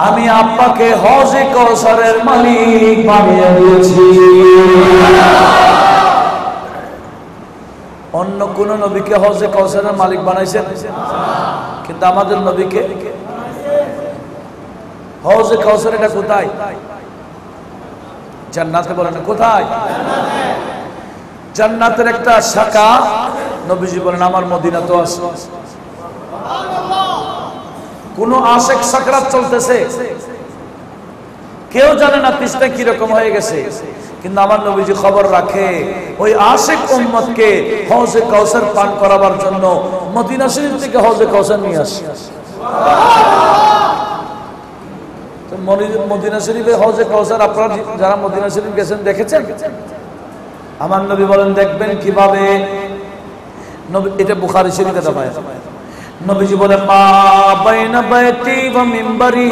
আমি আপনাকে হজে কওসারের মালিক বানিয়ে দিয়েছি। অন্য কোন নবীকে হজে কওসারের মালিক বানাইছেন? কিন্তু আমাদের নবীকে হাউজে কাউসার এটা কোথায়? জান্নাতে। বলেন কোথায়? জান্নাতের একটা শাখা নবীজি বলেন আমার মদিনাতে আছে। কোন আশিক সাকরাত চলতেছে, কেউ জানে না তিস্তা কি রকম হয়ে গেছে, কিন্তু আমার নবীজি খবর রাখে ওই আশিক উম্মতকে হাউজে কাউসার পান করাবার জন্য মদিনা শরীফ থেকে হাউজে কাউসার নিয়ে আসে। তো মদিনা শরীফে হাউজে কাউসার আপনারা যারা মদিনা শরীফ গেছেন দেখেছেন? আমার নবী বলেন দেখবেন কিভাবে। এটা বুখারী শরীফে দেওয়া হয়। নবীজি বলেন মা বাইনা বাইতি ওয়া মিম্বারি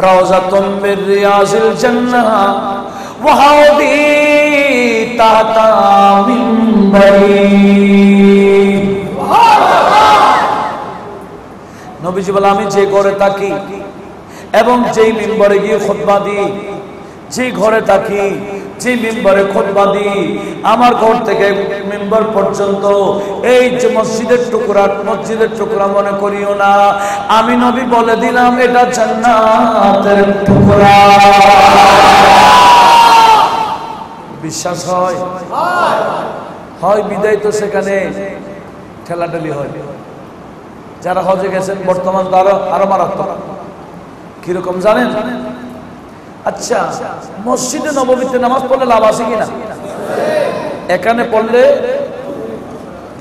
রাওযাতুম মির রিয়াজিল জান্নাহ ওয়া হাউদি তাহতা মিম্বারি। নবীজি বলেন আমি যে ঘরে থাকি এবং যেই মিম্বরে গিয়ে খুতবা দিই, যে ঘরে থাকি, যে মিম্বরে খুতবা দিই, আমার ঘর থেকে মিম্বর পর্যন্ত এই যে মসজিদের টুকরা মনে করিও না, আমি নবী বলে দিলাম এটা জান্নাতের টুকরা। বিশ্বাস হয়? হয় বিদায় তো সেখানে ঠেলাঠেলি হয়। যারা হজে গেছেন বর্তমান তো আরো মারাত্মক। কিরকম জানেন? আচ্ছা, মসজিদে নববীতে নামাজ পড়লে লাভ আছে কিনা? এখানে পড়লে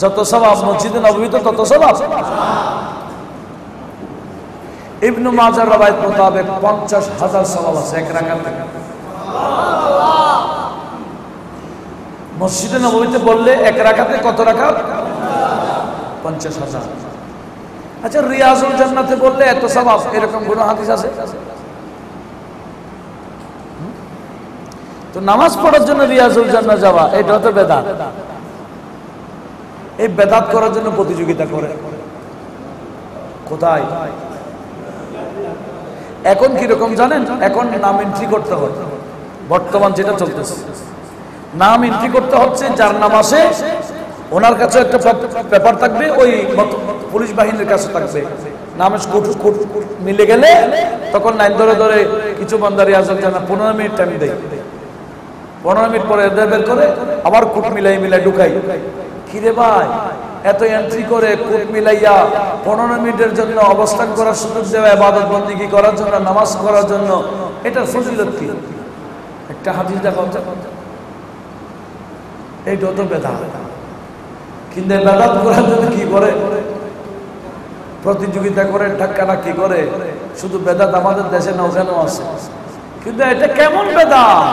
যত সওয়াব, মসজিদে নববীতে তত সওয়াব। ইবনে মাজাহ রওয়ায়াত মোতাবেক 50,000 সওয়াব আছে এক রাকাতে। মসজিদে নববীতে বললে এক রাকাতে কত রাকাত? 50,000। আচ্ছা, রিয়াজুল জান্নাতে বললে এত সওয়াব, এরকম কোন হাদিস আছে? তো নামাজ পড়ার জন্য রিয়াজুল জান্নাহ যাওয়া এটা তো বেদাত। এই বেদাত করার জন্য প্রতিযোগিতা করে কোথায়? এখন কিরকম জানেন? এখন নাম এন্ট্রি করতে হয়। বর্তমান যেটা চলতেছে, নাম এন্ট্রি করতে হচ্ছে। যার নাম আসে ওনার কাছে একটা পেপার থাকবে, ওই পুলিশ বাহিনীর কাছে থাকবে। নামে মিলে গেলে তখন লাইন ধরে ধরে কিছু বান্দা রিয়াজুল জান্নাহ 15 মিনিট টাইম দেয়। 15 মিনিট পরে এদের বের করে আবার কুট মিলাই ঢুকাই। কিরে ভাই, এত এন্ট্রি করে কুট মিলাইয়া 15 মিনিটের জন্য অবস্থান করার সুযোগ দেওয়া, ইবাদত বন্দেগী করার জন্য, নামাজ পড়ার জন্য, এটার ফজিলত কি? একটা হাদিস দেখাও। এইটা তো বেদাত। কিন্তু বেদাত করার জন্য কি করে? প্রতিযোগিতা করে, ধাক্কাধাক্কি করে। শুধু বেদাত আমাদের দেশে না, ওখানেও আছে। কিন্তু এটা কেমন বেদাত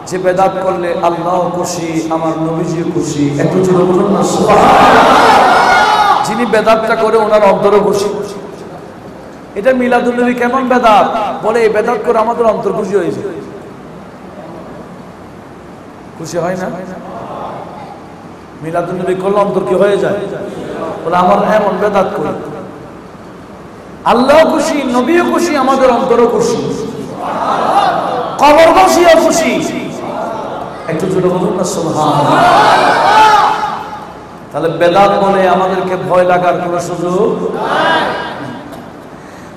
যে বেদাত করলে আল্লাহ খুশি, আমার নবীজি খুশি? একটু জোরে বলুন না সুবহানাল্লাহ। যিনি বেদাতটা করে ওনার অন্তরে খুশি। এটা মিলাদুন নবী কেমন বেদাত? বলে এই বেদাত করে আমাদের অন্তর খুশি হয়েছে। খুশি হয় না? মিলাদুন নবী করলে অন্তর কি হয়ে যায়? বলে আমার এমন বেদাত করে আল্লাহ খুশি, নবীও খুশি, আমাদের অন্তরও খুশি, কবরবাসীও খুশি। একটু জোরে বলুন না সুবহানাল্লাহ। তাহলে বেদাত বলে আমাদেরকে ভয় লাগার কোনো সুযোগ নাই।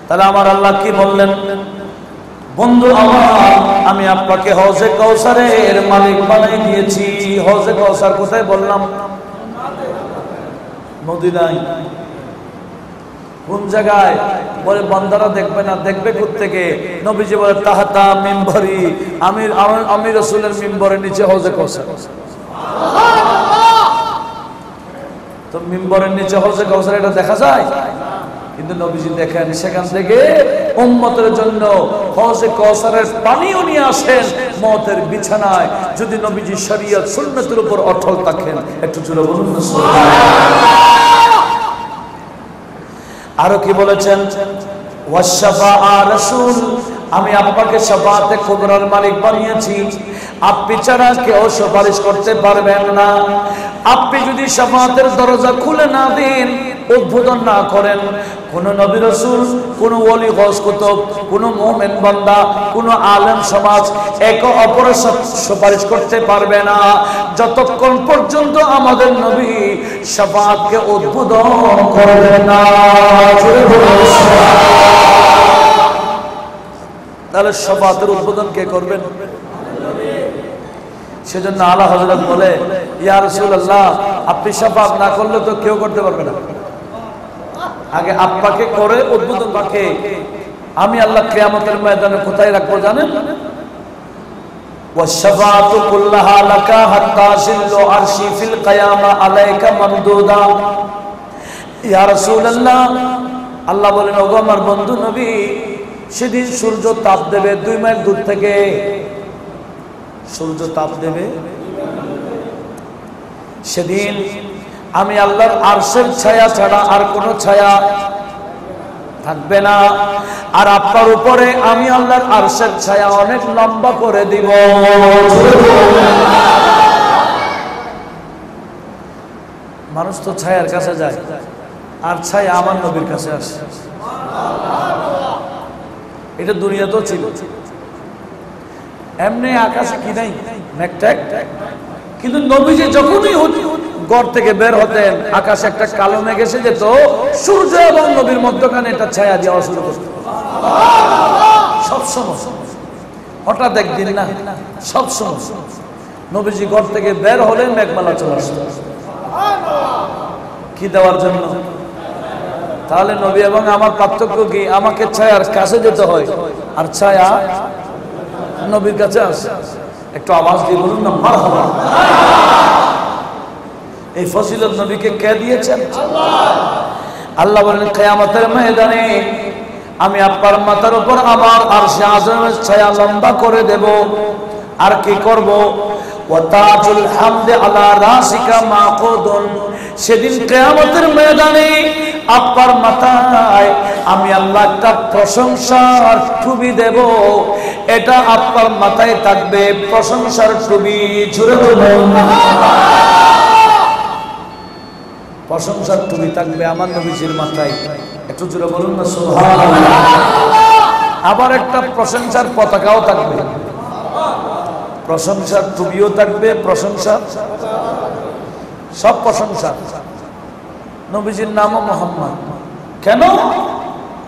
তাহলে আমার আল্লাহ কি বললেন? বন্ধু আমার, আমি আপনাকে হজে কাউসারের মালিক বানাই দিয়েছি। হজে কাউসার কোথায় বললাম? মদিনায়। কোন জায়গায়? বলে বান্দারা দেখবে না, দেখবে কোত্থেকে? নবীজি বলে তাহতা মিম্বরি, আমি রাসূলের মিম্বরের নিচে হজে কাউসার। তো মিম্বরের নিচে হজে কাউসার এটা দেখা যায়? কিন্তু নবীজি দেখেন সেখান থেকে উম্মতের জন্য হজে কাউসারের পানিও নিয়ে আসেন মওতের বিছানায়, যদি নবীজি শরীয়ত সুন্নতের উপর অটল থাকেন। একটু জোরে বলুন না সুবহানাল্লাহ। আরো কি বলেছেন? ওয়াশফাআ রাসূল, আমি আপনাকে শাফাআতে কুবরার মালিক বানিয়েছি। আপনি ছাড়া কেউ সুপারিশ করতে পারবেন না। আপনি যদি শাফাআতের দরজা খুলে না দেন, উদ্বোধন না করেন, কোন নবী রাসূল, কোন ওলি গওস কুতুব, কোন মুমিন বান্দা, কোন আলেম সমাজ একে অপরের সুপারিশ করতে পারবে না যতক্ষণ পর্যন্ত আমাদের নবী শাফাআতকে উদ্বোধন করবেন না। তাহলে শাফাআতের উদ্বোধন কে করবেন? সেজন্য আলা হযরত বলে, ইয়া রাসূলুল্লাহ, আপনি শাফাআত না করলে তো কেউ করতে পারবে না। আগে আপনাকে করে উদ্বোধন পাকে আমি আল্লাহ কিয়ামতের ময়দানে কোথায় রাখবো জানেন? ওয়াশফাআতু কুল্লাহা লাকা হাত্তা শিল্লু আরশি ফিল কিয়ামা আলাইকা মামদুদা। ইয়া রাসূলুল্লাহ, আল্লাহ বলেন, ওগো আমার বন্ধু নবী, সেদিন সূর্য তাপ দেবে 2 মাইল দূর থেকে। সূর্য তাপ দেবে সেদিন আমি আল্লাহর আরশের ছায়া ছাড়া আর কোনো ছায়া থাকবে না, আর আপনার উপরে আমি আল্লাহর আরশের ছায়া অনেক লম্বা করে দিব। মানুষ তো ছায়ার কাছে যায়, আর ছায়া আমার নবীর কাছে আসে। এটা দুনিয়াতেও ছিল, এমনি আকাশে কি নাই মেঘটাক, কিন্তু নবীজি যখনই ঘর থেকে বের হতেন আকাশে একটা কালো মেঘ এসে যেত, সূর্য এবং নবীর মধ্যখানে একটা ছায়া দেওয়া শুরু করত। সবসময়, হঠাৎ একদিন না, সবসময় নবীজি ঘর থেকে বের হলে মেঘমালা চলে আসত। কি দেওয়ার জন্য? তাহলে নবী এবং আমার পার্থক্য কি? আমাকে ছায়ার কাছে যেতে হয়, আর ছায়া নবীর কাছে আসে। একটু আওয়াজ দিয়ে বলুন না মারহাবা। এই ফজিলত নবীকে কে দিয়েছেন? আল্লাহ বলেন, কিয়ামতের ময়দানে আমি আপনার মাথার উপর আমার আরশে আযমের ছায়া লম্বা করে দেব। আর কি করব? ওয়াতাজুল হামদে আলা রাসিকা মাকুদুন। সেদিন কিয়ামতের ময়দানে আপনার মাথায় আমি আল্লাহ একটা প্রশংসার টুপি দেব। এটা আপনার মাথায় থাকবে প্রশংসার টুপি। জোরে বলুন, প্রশংসার টুপি থাকবে আমার নবীজির মাথায়। একটু জোরে বলুন না সুবহানাল্লাহ। আবার একটা প্রশংসার পতাকাও থাকবে, প্রশংসার টুপিও থাকবে, প্রশংসা, সব প্রশংসা। নবীজির নামও মুহাম্মদ। কেন?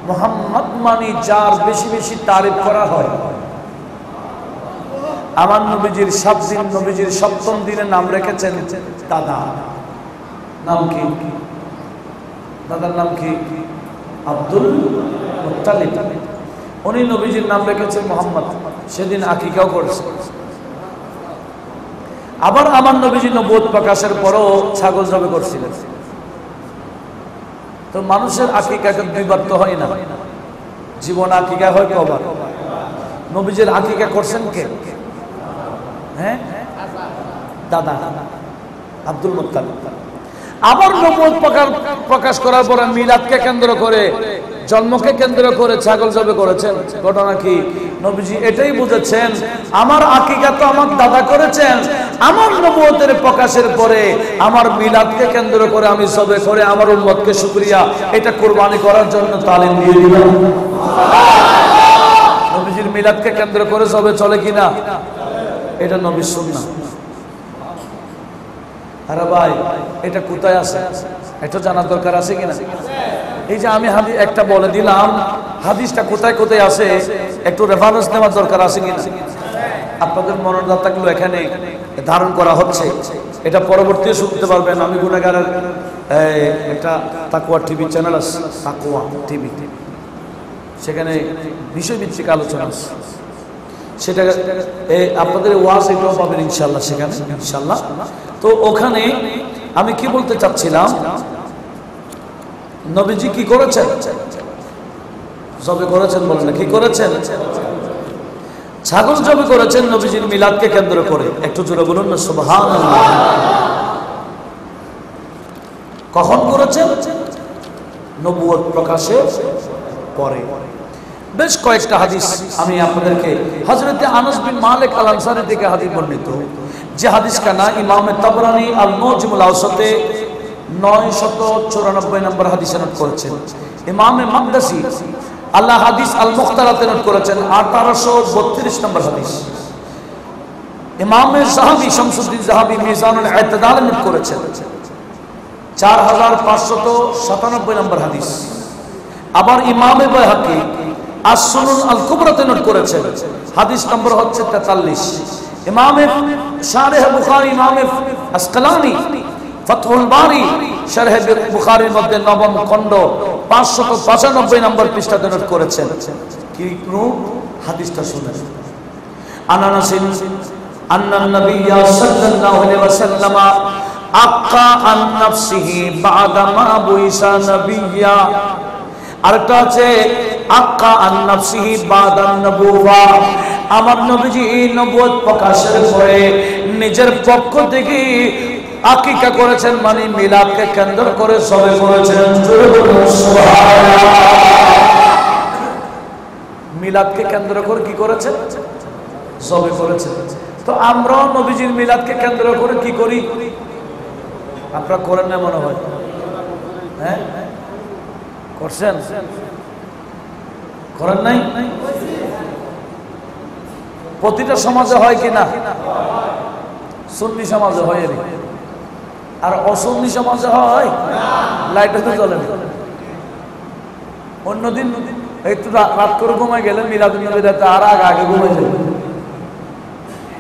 মুহাম্মদ মানে যার বেশি বেশি তারিফ করা হয়। আমার নবীজির 7 দিন, নবীজির 7ম দিনে নাম রেখেছেন দাদা। নাম কি? দাদার নাম কি? Abdul Muttalib. উনি নবীজির নাম রেখেছেন মুহাম্মদ। সেদিন আকিকাও করেছেন। আবার আমার নবীজি নবুয়ত প্রকাশের পরও ছাগল জবে করছিলেন। তো মানুষের আকিকাকে 2 বার তো হয় না, জীবন আকিকা হয় কবার? নবীজির আকিকা করছেন কে? হ্যাঁ, দাদা আব্দুল মুত্তালিব। আবার নবুয়ত প্রকাশ করার পরে মিলাদকে কেন্দ্র করে, জন্মকে কেন্দ্র করে ছাগল জবে করেছেন। ঘটনা কি? নবীজি এটাই বুঝেছেন, আমার আকিকা তো আমার দাদা করেছেন, আমার নবুয়তের প্রকাশের পরে আমার মিলাদকে কেন্দ্র করে আমি জবে করে আমার উম্মতকে শুকরিয়া, এটা কুরবানি করার জন্য তালিম দিয়ে দিলাম। নবীজির মিলাদকে কেন্দ্র করে জবে চলে কিনা? এটা নবীর সুন্নাহ। আরে ভাই, এটা কোথায় আছে? এটা জানার দরকার আছে কিনা? এই যে আমি হাদিস একটা বলে দিলাম, হাদিসটা কোথায় কোথায় আছে একটু রেফারেন্স নেওয়ার দরকার আছে কিনা? আপনাদের মনোযোগ থাকলেও এখানে ধারণ করা হচ্ছে, এটা পরবর্তী শুনতে পারবেন। আমি গুনাহগারের একটা তাকওয়া টিভি চ্যানেল আছে, তাকওয়া টিভি, সেখানে বিষয়ভিত্তিক আলোচনা আছে। সেটা আপনাদের ওয়াজ এটাও পাবেন ইনশাল্লাহ সেখানে, ইনশাল্লাহ। তো ওখানে আমি কি বলতে চাচ্ছিলাম, নবীজি কি করেছেন? জবে করেছেন, বলেন না কি করেছেন? ছাগল জবে করেছেন নবীজির মিলাদকে কেন্দ্র করে। একটু জোরে বলুন না সুবহানাল্লাহ। কখন করেছেন? নবুয়ত প্রকাশের পরে। বেশ কয়েকটা হাদিস আমি আপনাদেরকে, হযরত আনাস বিন মালিক আল আনসারী থেকে হাদিস বর্ণিত, যে হাদিস का ना इमाम तबरानी अल मुजमुल औसते 994 নম্বর হাদিসে নোট করেছেন। ইমাম মাকদাসি আল্লাহ হাদিস আল মুখতারাতে নোট করেছেন 1832 নম্বর হাদিস। ইমাম যাহাবী শামসুদ্দিন যাহাবী মিজানুল ইতিদাল নোট করেছেন 4597 নম্বর হাদিস। আবার ইমাম বাইহাকী আস-সুনান আল কুবরাতে নোট করেছেন হাদিস নম্বর হচ্ছে 43। ইমাম শারহ বুখারী ইমাম আসকালানি ফাতহুল বারি শারহ বুখারীর মধ্যে নবম খণ্ড 595 নম্বর পৃষ্ঠাতে নোট করেছেন। কি হাদিসটা শুনেন। আনানাসিন আন্নান নাবিয়্যা সাল্লাল্লাহু আলাইহি ওয়াসাল্লাম আক্কা আন নাফসিহি বা'দা মা বুইসা নাবিয়্যা। আরেকটা আছে আক্কা আন নাফসিহি বা'দা নবুওয়া। আমার নবীজি নবুয়ত প্রকাশের পরে নিজের পক্ষ থেকে আকিকা করেছেন, মানে মিলাদকে কেন্দ্র করে সবে করেছেন। মিলাদকে কেন্দ্র করে কি করেছেন? সবে করেছেন। তো আমরাও নবীজির মিলাদকে কেন্দ্র করে কি করি? আপনারা করেন না মনে হয়? হ্যাঁ করছেন? করেন নাই? প্রতিটা সমাজে হয় কি না? সুন্নি সমাজে হয়, আর অসুন্নি সমাজে হয় লাইটে তো জ্বলে না। অন্যদিন একটু রাত করে ঘুমাই গেলে মিলাদুন নবী রাতে আর আগে ঘুমাই যাবে,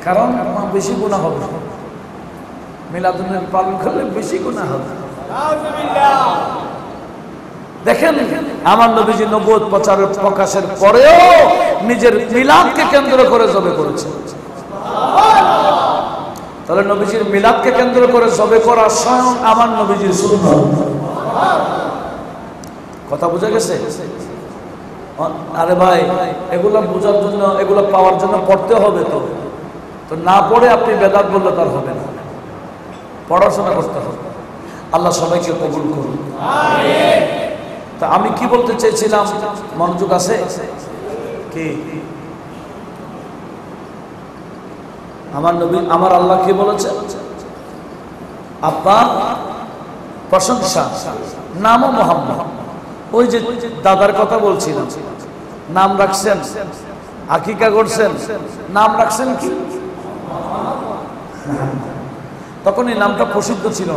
কারণ বেশি গুনাহ হবে। মিলাদুন নবী পালন করলে বেশি গুনাহ হবে। দেখেন আমার নবীজি নবুয়ত প্রকাশের পরেও নিজের মিলাদকে কেন্দ্র করে জবে করেছে। তাহলে নবীজির মিলাদকে কেন্দ্র করে জবে করা স্বয়ং আমার নবীজির সুন্নাত। কথা বুঝা গেছে? আরে ভাই, এগুলা বোঝার জন্য, এগুলো পাওয়ার জন্য পড়তে হবে। তো না পড়ে আপনি বেদাত বললে তার হবে না, পড়াশোনা করতে হবে। আল্লাহ সবাইকে কবুল করুন। তা আমি কি বলতে চেয়েছিলাম, মনোযোগ আছে কি? আমার নবী, আমার আল্লাহ কি বলেছে? আপনার প্রশংসা, নামও মুহাম্মদ। ওই যে দাদার কথা বলছিলাম, নাম রাখছেন, আকিকা করছেন, নাম রাখছেন কি? তখন এই নামটা প্রসিদ্ধ ছিল।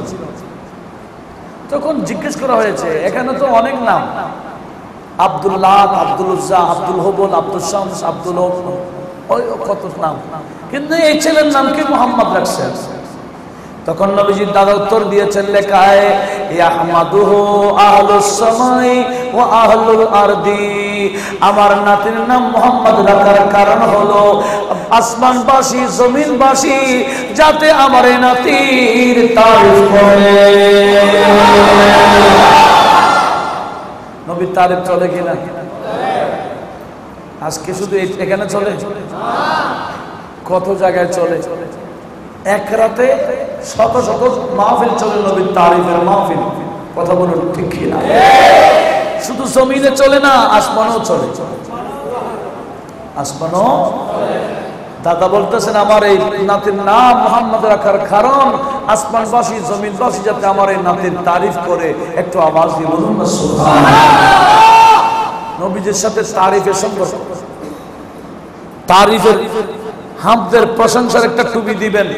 তখন জিজ্ঞেস করা হয়েছে, এখানে তো অনেক নাম, আব্দুল্লাহ, আব্দুল উজ্জা, আব্দুল হবল, আব্দুল শামস, আব্দুল হক, ওই কত নাম, কিন্তু এই ছেলের নাম কি মুহাম্মদ রাখছেন? তখন নবীজির দাদা উত্তর দিয়েছেন, লেখায় ইয়াহমাদুহু আহলুস সামাই ওয়া আহলুল আরদি। আমার নাতির নাম মুহাম্মদ রাখার কারণ হলো আসমানবাসী, জমিনবাসী যাতে আমার এই নাতির তারিফ করে। নবীর তারিফ চলে কিনা? আজকে শুধু এখানে চলে? কত জায়গায় চলে। এক রাতে শত শত মাহফিল চলে নবীর তারিফের মাহফিল। কথা বলুন ঠিক কিনা? শুধু জমিনে চলে না, আসমানও চলে। আসমানও। দাদা বলতেছেন, আমার এই নাতির নাম মুহাম্মদ রাখার কারণ আসমানবাসী, জমিনবাসী যাতে আমার এই নাতির তারিফ করে। একটু আওয়াজ দিয়ে বলুন না সুবহানাল্লাহ। নবীজির সাথে তারিফের সম্পর্ক। তারিফের, হামদের, প্রশংসার একটা টুপি দিবেন,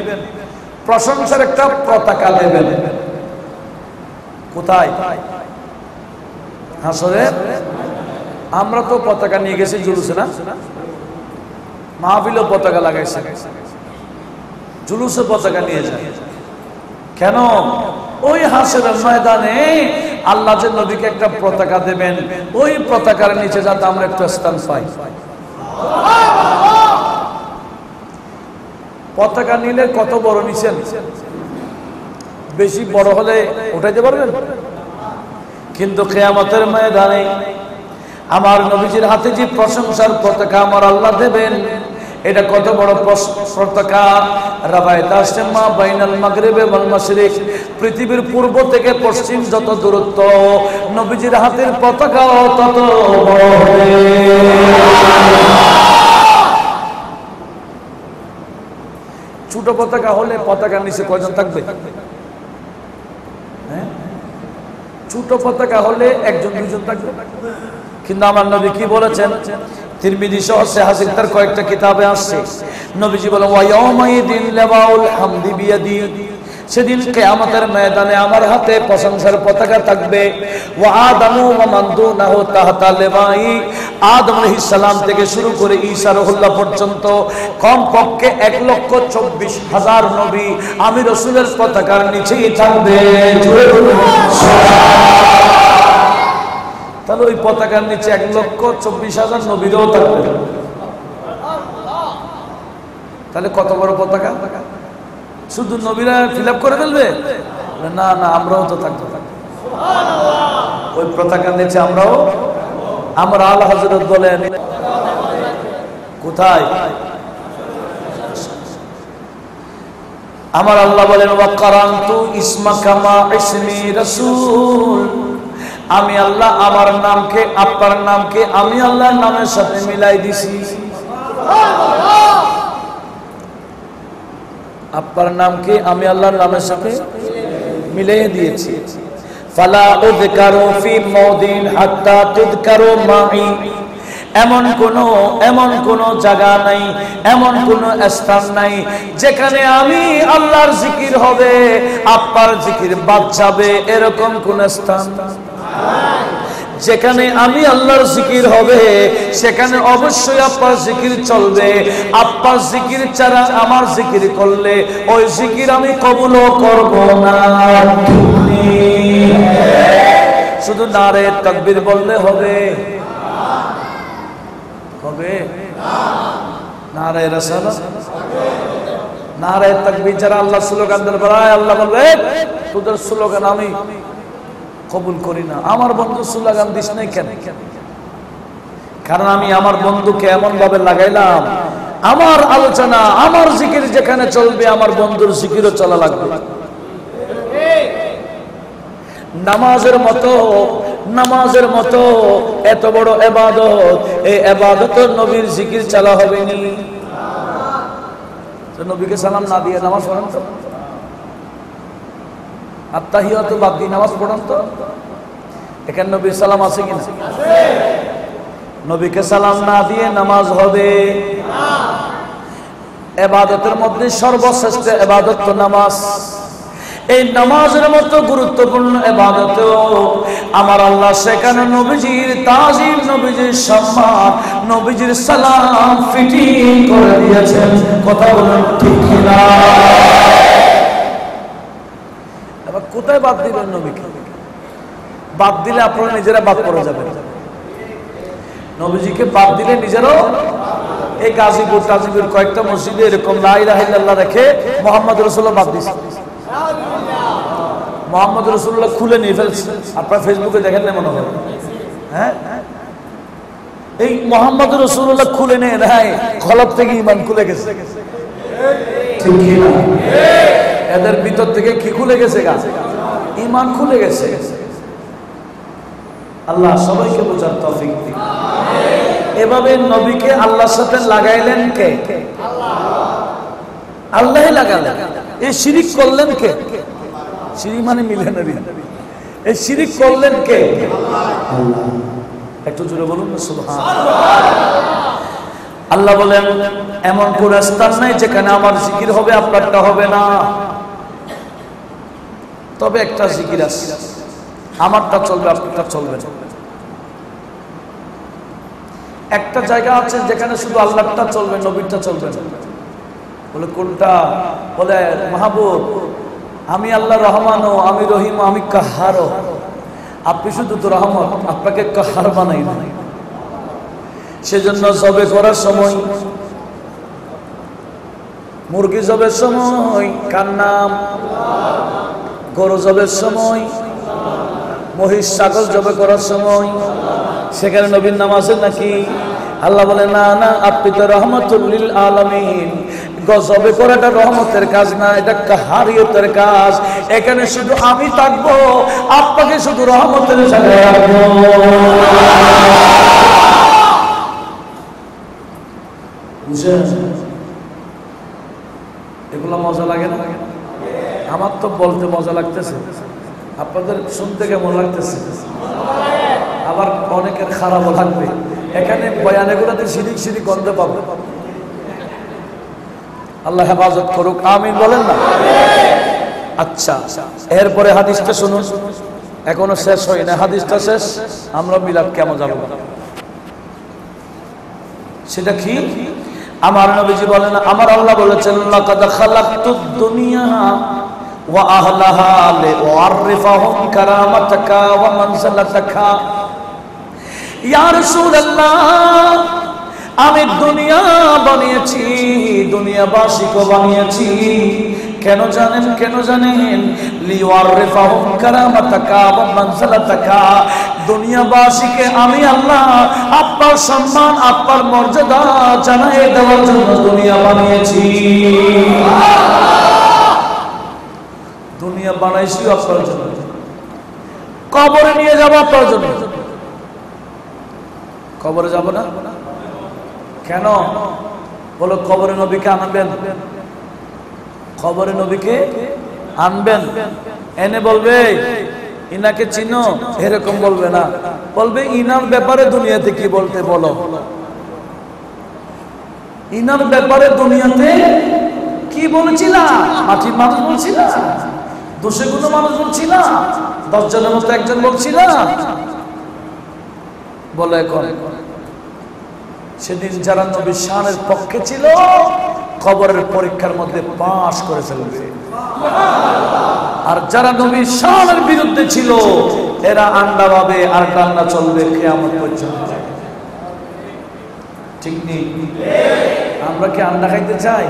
প্রশংসার একটা পতাকা দেবেন। কোথায়? হাসরে। আমরা তো পতাকা নিয়ে গেছি জুলুসে, না? মাহফিলেও পতাকা লাগাইছে, জুলুসে পতাকা নিয়ে যায় কেন? ওই হাসরের ময়দানে আল্লাহ যে নবীকে একটা পতাকা দেবেন, ওই পতাকার নিচে যাতে আমরা একটু স্থান পাই। পতাকা নিলে কত বড় নিছেন? বেশি বড় হলে উঠাইতে পারবেন, কিন্তু কিয়ামতের ময়দানে আমার নবীজির হাতে যে প্রশংসার পতাকা আমার আল্লাহ দেবেন, এটা কত বড় পতাকা! রাবায়াত আসছে, মা বাইনাল মাগরিবি ওয়াল মাশরিক, পৃথিবীর পূর্ব থেকে পশ্চিম যত দূরত্ব, নবীজির হাতের পতাকা তত বড় হবে। ছোট পতাকা হলে পতাকার নিচে কয়জন থাকবে? হ্যাঁ, ছোট পতাকা হলে একজন দুজন থাকবে, কিন্তু আমার নবী কি বলেছেন? তিরমিজি সহ হাসিন তার কয়েকটা কিতাবে আসছে, নবীজি বলেন ওয়া ইয়াউমাইদিন লাওয়াউল হামদি বিয়াদি, সেদিন কিয়ামতের ময়দানে আমার হাতে প্রশংসার পতাকা থাকবে। ওয়া আদামু ওয়া মান দুনাহু তাহতা লিওয়াই, আদম আলাইহিস সালাম থেকে শুরু করে ঈসা রুহুল্লাহ পর্যন্ত কমপক্ষে 1,24,000 নবী আমি রাসূলের পতাকার নিচেই থাকবে। তাহলে ওই পতাকার নিচে 1,24,000 নবীরাও থাকবে। তাহলে কত বড় পতাকা! শুধু নবীরা ফিল আপ করে ফেলবে? না না, আমরাও তো থাকবো ওই পতাকার নিচে, আমরাও। আমরা আলা হযরত বলেন কোথায়? আমার আল্লাহ বলেন ওয়া কারানতু ইসমাকা মা ইসমি রাসূল, আমি আল্লাহ আমার নামকে আপনার নামকে আমি আল্লাহর নামের সাথে মিলাই দিছি। আপনার নামকে আমি আল্লাহর নামের সাথে মিলিয়ে দিয়েছি। ফালা উযকারু ফি মাউদিন হাত্তা তুযকারু মাই, এমন কোন জায়গা নাই, এমন কোন স্থান নাই যেখানে আমি আল্লাহর জিকির হবে আপনার জিকির বাদ যাবে, এরকম কোন স্থান যেখানে আমি আল্লাহর জিকির হবে সেখানে অবশ্যই আপনার জিকির চলবে। আপনার জিকির ছাড়া আমার জিকির করলে ওই জিকির আমি কবুলও করব না। শুধু নারে তাকবীর বললে হবে? হবে? নারে রাসালাত, নারে তাকবীর যারা আল্লাহ স্লোগান দেন, আল্লাহ বলবে তোদের স্লোগান আমি কবুল করি না। আমার বন্ধু স্লোগান দিস নাই কেন? কারণ আমি আমার বন্ধুকে এমন ভাবে লাগাইলাম, আমার আলোচনা আমার জিকির যেখানে চলবে আমার বন্ধুর জিকিরও চলা লাগবে। নামাজের মতো এত বড় ইবাদত, এই ইবাদত নবীর জিকির চালা হবে নি। তো নবীকে সালাম না দিয়ে নামাজ পড়েন তো, আত্তাহিয়াতু বাদ দিয়ে নামাজ পড়েন তো। এখানে নবীর সালাম আছে কিনা? নবীকে সালাম না দিয়ে নামাজ হবে না। ইবাদতের মধ্যে সর্বশ্রেষ্ঠ ইবাদত তো নামাজ। এই নামাজের মতো গুরুত্বপূর্ণ ইবাদতেও আমার আল্লাহ সেখানে নবীজির তাজিম, নবীজির সম্মান, নবীজির সালাম ফিটিং করে দিয়েছেন। কথা বলুন ঠিক কিনা? এবার কোথায় বাদ দিবেন নবীকে? বাদ দিলে আপনারা নিজেরা বাদ পড়ে যাবেন। নবীজিকে বাদ দিলে নিজেরাও। এই গাজীপুর টাজীপুর কয়েকটা মসজিদে এরকম লা ইলাহা ইল্লাল্লাহ রেখে মুহাম্মদ রাসূলুল্লাহ বাদ দিয়েছে। মুহাম্মদ রাসূলুল্লাহ খুলে নিয়ে ফেলছে। আপনারা ফেসবুকে দেখেন না মনে হয়? হ্যাঁ, এই মুহাম্মদ রাসূলুল্লাহ খুলে নেয় নাই, খলক থেকে ঈমান খুলে গেছে। ঠিক কি না? এদের ভিতর থেকে কি খুলে গেছে? ঈমান খুলে গেছে। আল্লাহ সবাইকে বোঝার তৌফিক দিন। এভাবে নবীকে আল্লাহর সাথে লাগাইলেন কে? আল্লাহই লাগালেন। এই শিরিক করলেন কে? শিরিক মানে মিলে না। এই শিরিক করলেন কে? আল্লাহ। একটু জোরে বলুন না সুবহানাল্লাহ। আল্লাহ বলেন এমন কোন স্থান নাই যেখানে আমার জিকির হবে আপনারটা হবে না। তবে একটা জিকির আছে, আমারটা চলবে আপনারটা চলবে না। একটা জায়গা আছে যেখানে শুধু আল্লাহটা চলবে, নবীরটা চলবে না। বলে কোনটা? বলে মাহবুব আমি আল্লাহ রহমানও, আমি রহিমও, আমি কাহারও। আপনি শুধু তো রহমত, আপনাকে কাহার বানাই না। সেজন্য জবে করার সময়, মুরগি জবের সময় কার নাম? গরু জবের সময়, মহিষ ছাগল জবে করার সময় সেখানে নবীর নাম আছে নাকি? আল্লাহ বলে না না, আপনি তো রহমাতুল লিল আলামিন। গজবে করাটা রহমতের কাজ না, এটা কাহারিয়তের কাজ। এখানে শুধু আমি থাকবো, আপনাকে শুধু রহমতের সাথে রাখবো। বুঝছেন? এগুলো মজা লাগে না? আমার তো বলতে মজা লাগতেছে। আপনাদের শুনতে কেমন লাগতেছে? আবার অনেকের খারাপও লাগবে। এখানে বয়ানেগুলোতে সিঁড়ি সিঁড়ি গন্ধ পাবে। আল্লাহ হেফাজত করুক, আমিন বলেন না? আচ্ছা, এরপরে হাদিসটা শুনুন, এখনো শেষ হয় না, হাদিসটা শেষ, আমরা মিলাদ কেমন যাব। সেটা কি? আমার নবীজি বলেন, আমার আল্লাহ বলেছেন, লাকাদ খালাকতুদ দুনিয়া ওয়া আহলাহা লিউআরিফাহুম কারামাতাকা ওয়া মানজিলাতাকা। ইয়া রাসূলুল্লাহ, আমি দুনিয়া বানিয়েছি, দুনিয়াবাসীকে বানিয়েছি, কেন জানেন? কেন জানেন? লিউআরিফাহুম কারামাতাকা ওয়া মানজিলাতাকা। দুনিয়াবাসীকে আমি আল্লাহ আপনার সম্মান, আপনার মর্যাদা জানাই দেওয়ার জন্য দুনিয়া বানিয়েছি। দুনিয়া বানাইছি আপনার জন্য, কবরে নিয়ে যাব আপনার জন্য। কবরে যাব না কেন? বলো, কবরে নবীকে আনবেন, কবরে নবীকে আনবেন, এনে বলবে ইনাকে চিনো, এরকম বলবে না, বলবে ইনার ব্যাপারে দুনিয়াতে কি বলতে বলো, ইনার ব্যাপারে দুনিয়াতে কি বলেছিলা? মাটির মানুষ বলছিলা, দোষে কোনো মানুষ বলছিলা, 10 জনের মতো একজন বলছিলা, বলে এখন সেদিন যারা নবীর শানের পক্ষে ছিল কবরের পরীক্ষার মধ্যে পাশ করে ফেলবে, আর যারা নবীর শানের বিরুদ্ধে ছিল এরা আন্ডা পাবে আর কান্না চলবে কিয়ামত পর্যন্ত। ঠিক নেই? আমরা কি আন্ডা খাইতে চাই?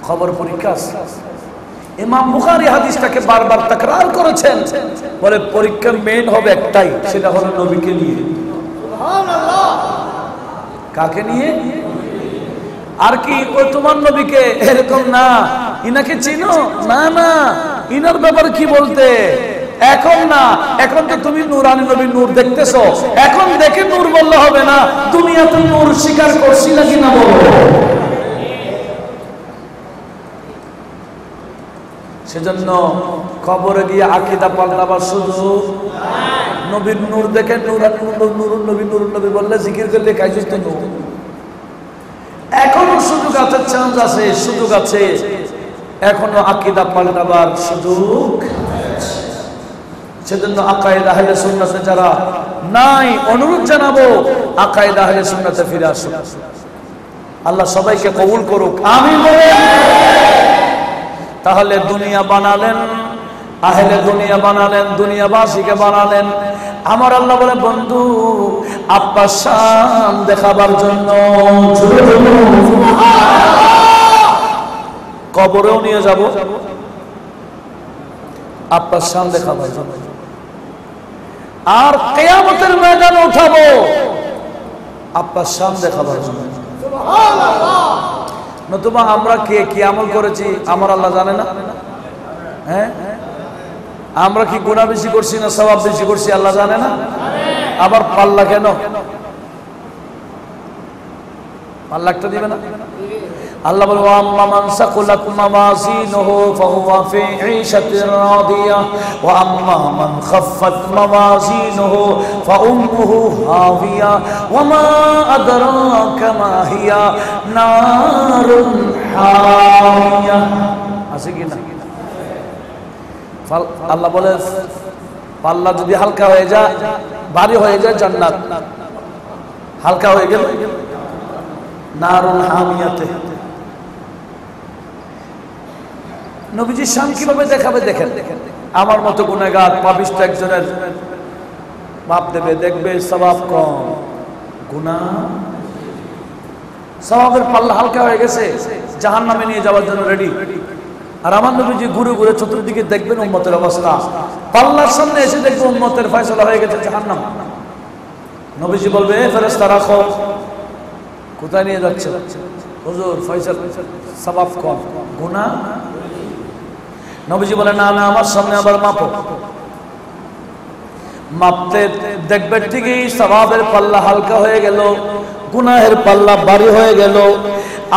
খবর পরীক্ষা। ইমাম বুখারী হাদিসটাকে বারবার তাকরার করেছেন, বলে পরীক্ষার মেইন হবে একটাই, সেটা হলো নবীকে নিয়ে। সুবহানাল্লাহ। কাকে নিয়ে? আর কি ওই তোমার নবীকে এরকম না, ইনাকে চিনো না, না ইনার ব্যাপারে কি বলতে, এখন না, এখন তো তুমি নূরানী নবী নূর দেখতেছো, এখন দেখে নূর বললে হবে না, দুনিয়াতে নূর স্বীকার করছিলা কিনা বলো। সেজন্য কবরে গিয়ে আকীদা পাল্টাবার সুযোগ নবীর নূর দেখে নূর নবী বললে জিকির করলে কাইজুস তো নূর। এখনো সুযোগ আছে, চান্স আছে, সুযোগ আছে, এখনো আকীদা পাল্টাবার সুযোগ। সেজন্য আকায়েদ আহলে সুন্নাতে যারা নাই, অনুরোধ জানাবো আকায়েদ আহলে সুন্নাতে ফিরে আসুন। আল্লাহ সবাইকে কবুল করুক, আমিন বলেন। তাহলে দুনিয়া বানালেন, আহলে দুনিয়া বানালেন, দুনিয়াবাসীকে বানালেন। আমার আল্লাহ বলে, বন্ধু আপনার শান দেখাবার জন্য কবরেও নিয়ে যাব, আপনার শান দেখাবার জন্য, আর কিয়ামতের ময়দানে উঠাবো আপনার শান দেখাবার জন্য। নতুবা আমরা কে কি আমল করেছি আমার আল্লাহ জানে না? হ্যাঁ, আমরা কি গুনাহ বেশি করছি না সওয়াব বেশি করছি আল্লাহ জানে না? আবার পাল্লা কেন? পাল্লা একটা দিবে না? আল্লাহ বলে, ওয়াম্মা মান সাকুলাত মাওয়াজিনুহু ফাহুয়া ফি ঈশাতির রাদিয়া ওয়া আম্মা মান খাফফাত মাওয়াজিনুহু ফাউম্মুহু হাওিয়া ওয়া মা আদরাকা মা হিয়া নারুন হামিয়া। আছে কি না? আল্লাহ বলে, পাল্লা যদি হালকা হয়ে যায়, ভারী হয়ে যায় জান্নাত, হালকা হয়ে গেল নারুন হামিয়াতে। নবীজির শান কিভাবে দেখাবে দেখেন। আমার মতো গুনাহগার পাপিষ্ঠ একজনের বাপ দেবে, দেখবে সওয়াব কম, গুনাহ সওয়াবের পাল্লা হালকা হয়ে গেছে, জাহান্নামে নিয়ে যাওয়ার জন্য রেডি। আর আমার নবীজি ঘুরে ঘুরে চতুর্দিকে দেখবেন উম্মতের অবস্থা, পাল্লার সামনে এসে দেখবে উম্মতের ফয়সালা হয়ে গেছে জাহান্নাম। নবীজি বলবে, ফেরেশতা রাখো, কোথায় নিয়ে যাচ্ছে? হুজুর ফয়সালা সওয়াব কম, গুনাহ। নবীজি বলে, না না, আমার সামনে আবার মাপো। মাপতে দেখবে ঠিকই সওয়াবের পাল্লা হালকা হয়ে গেল, গুনাহের পাল্লা ভারী হয়ে গেল।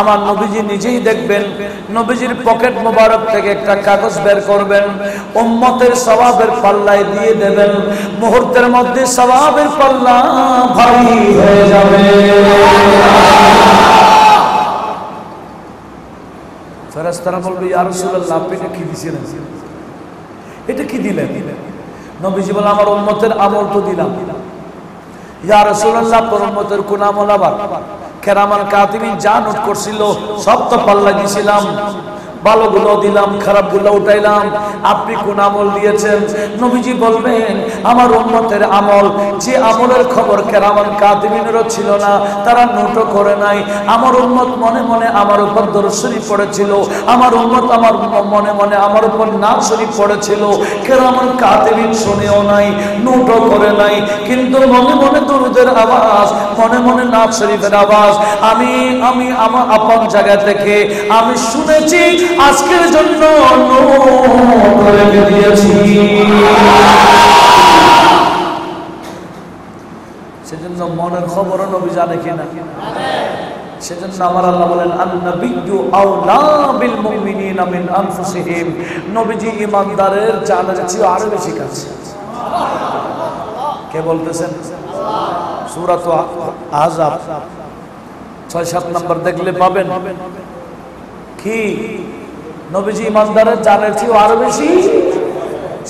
আমার নবীজি নিজেই দেখবেন, নবীজির পকেট মোবারক থেকে একটা কাগজ বের করবেন, উম্মতের সওয়াবের পাল্লায় দিয়ে দেবেন, মুহূর্তের মধ্যে সওয়াবের পাল্লা ভারী হয়ে যাবে। ফেরেশতারা বলবে, ইয়া রাসূলুল্লাহ, আপনি এটা কি দিয়েছেন? এটা কি দিলেন? নবীজি বলেন, আমার উম্মতের আমল তো দিলাম। ইয়া রাসূলুল্লাহ, আপনার উম্মতের কোন আমল? আবার কেরামান কাতিবিন যা নোট করছিল সব তো পাল্লা দিয়েছিলাম, ভালোগুলো দিলাম, খারাপগুলো উঠাইলাম, আপনি কোন আমল দিয়েছেন? নবীজি বলবেন, আমার উম্মতের আমল, যে আমলের খবর কেরামান কাতিবিনেরও ছিল না, তারা নোটও করে নাই। আমার উম্মত মনে মনে আমার উপর দরুদ শরীফ পড়েছিল, আমার উম্মত আমার মনে মনে আমার উপর নাত শরীফ পড়েছিল, কেরামান কাতিবিন শুনেও নাই, নোটও করে নাই, কিন্তু মনে মনে দরুদের আওয়াজ, মনে মনে নাত শরীফের আওয়াজ আমি আমার আপন জায়গা থেকে আমি শুনেছি, আজকের জন্য রেখে দিয়েছি। সেজন্য মনের খবরও নবী জানে কিনা? সেজন্য আমার আল্লাহ বলেন, আন-নাবিয়্যু আওলা বিল মুমিনিনা মিন আনফুসিহিম, নবীজি ঈমানদারের জানের চেয়ে আরো বেশি কাছে। কে বলতেছেন? সূরা আহজাব ৬-৭ নম্বর দেখলে পাবেন কি নবীজি ঈমানদারের জানের চেয়ে আরো বেশি।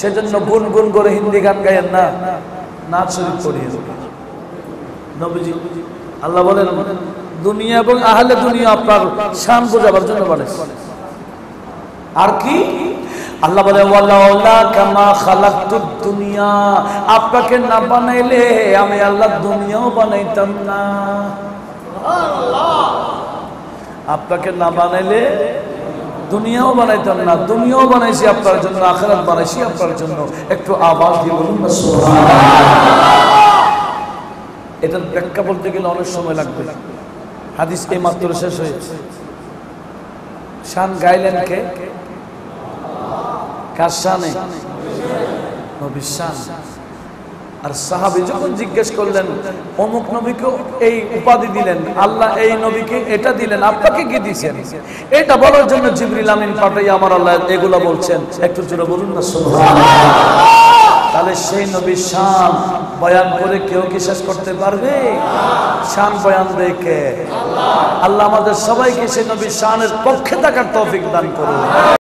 সেজন্য গুনগুন করে হিন্দি গান গায়েন না, নাচ শরীফ পড়িয়ে নবীজি। আল্লাহ বলেন, দুনিয়া এবং আহলে দুনিয়া আপনার শান বোঝাবার জন্য বলে। আর কি আল্লাহ বলে, ওয়ালাউলা কামা খালাকতুদ দুনিয়া, আপনাকে না বানাইলে আমি আল্লাহ দুনিয়াও বানাইতাম না। আপনাকে না বানাইলে দুনিয়াও বানাইতাম না। দুনিয়াও বানাইছি আপনার জন্য, আখিরাত বানাইছি আপনার জন্য। একটু আওয়াজ দিয়ে বলুন না সুবহানাল্লাহ। এটার ব্যাখ্যা বলতে গেলে অনেক সময় লাগবে। হাদিস এই মাত্র শেষ হয়েছে। শান গাইলেন কে? কার শানে? নবীর শান। আর সাহাবী যখন জিজ্ঞেস করলেন, অমুক নবীকে এই উপাধি দিলেন, আল্লাহ এই নবীকে এটা দিলেন, আপনাকে কি দিয়েছেন? এটা বলার জন্য জিবরিল আমিন পাঠাই আমার আল্লাহ এগুলো বলছেন। একটু জোরে বলুন না সুবহানাল্লাহ। তাহলে সেই নবীর শান বয়ান করে কেউ কি শেষ করতে পারবে? শান বয়ান দেখে আল্লাহ আমাদের সবাইকে সেই নবীর শানের পক্ষে থাকার তৌফিক দান করুন।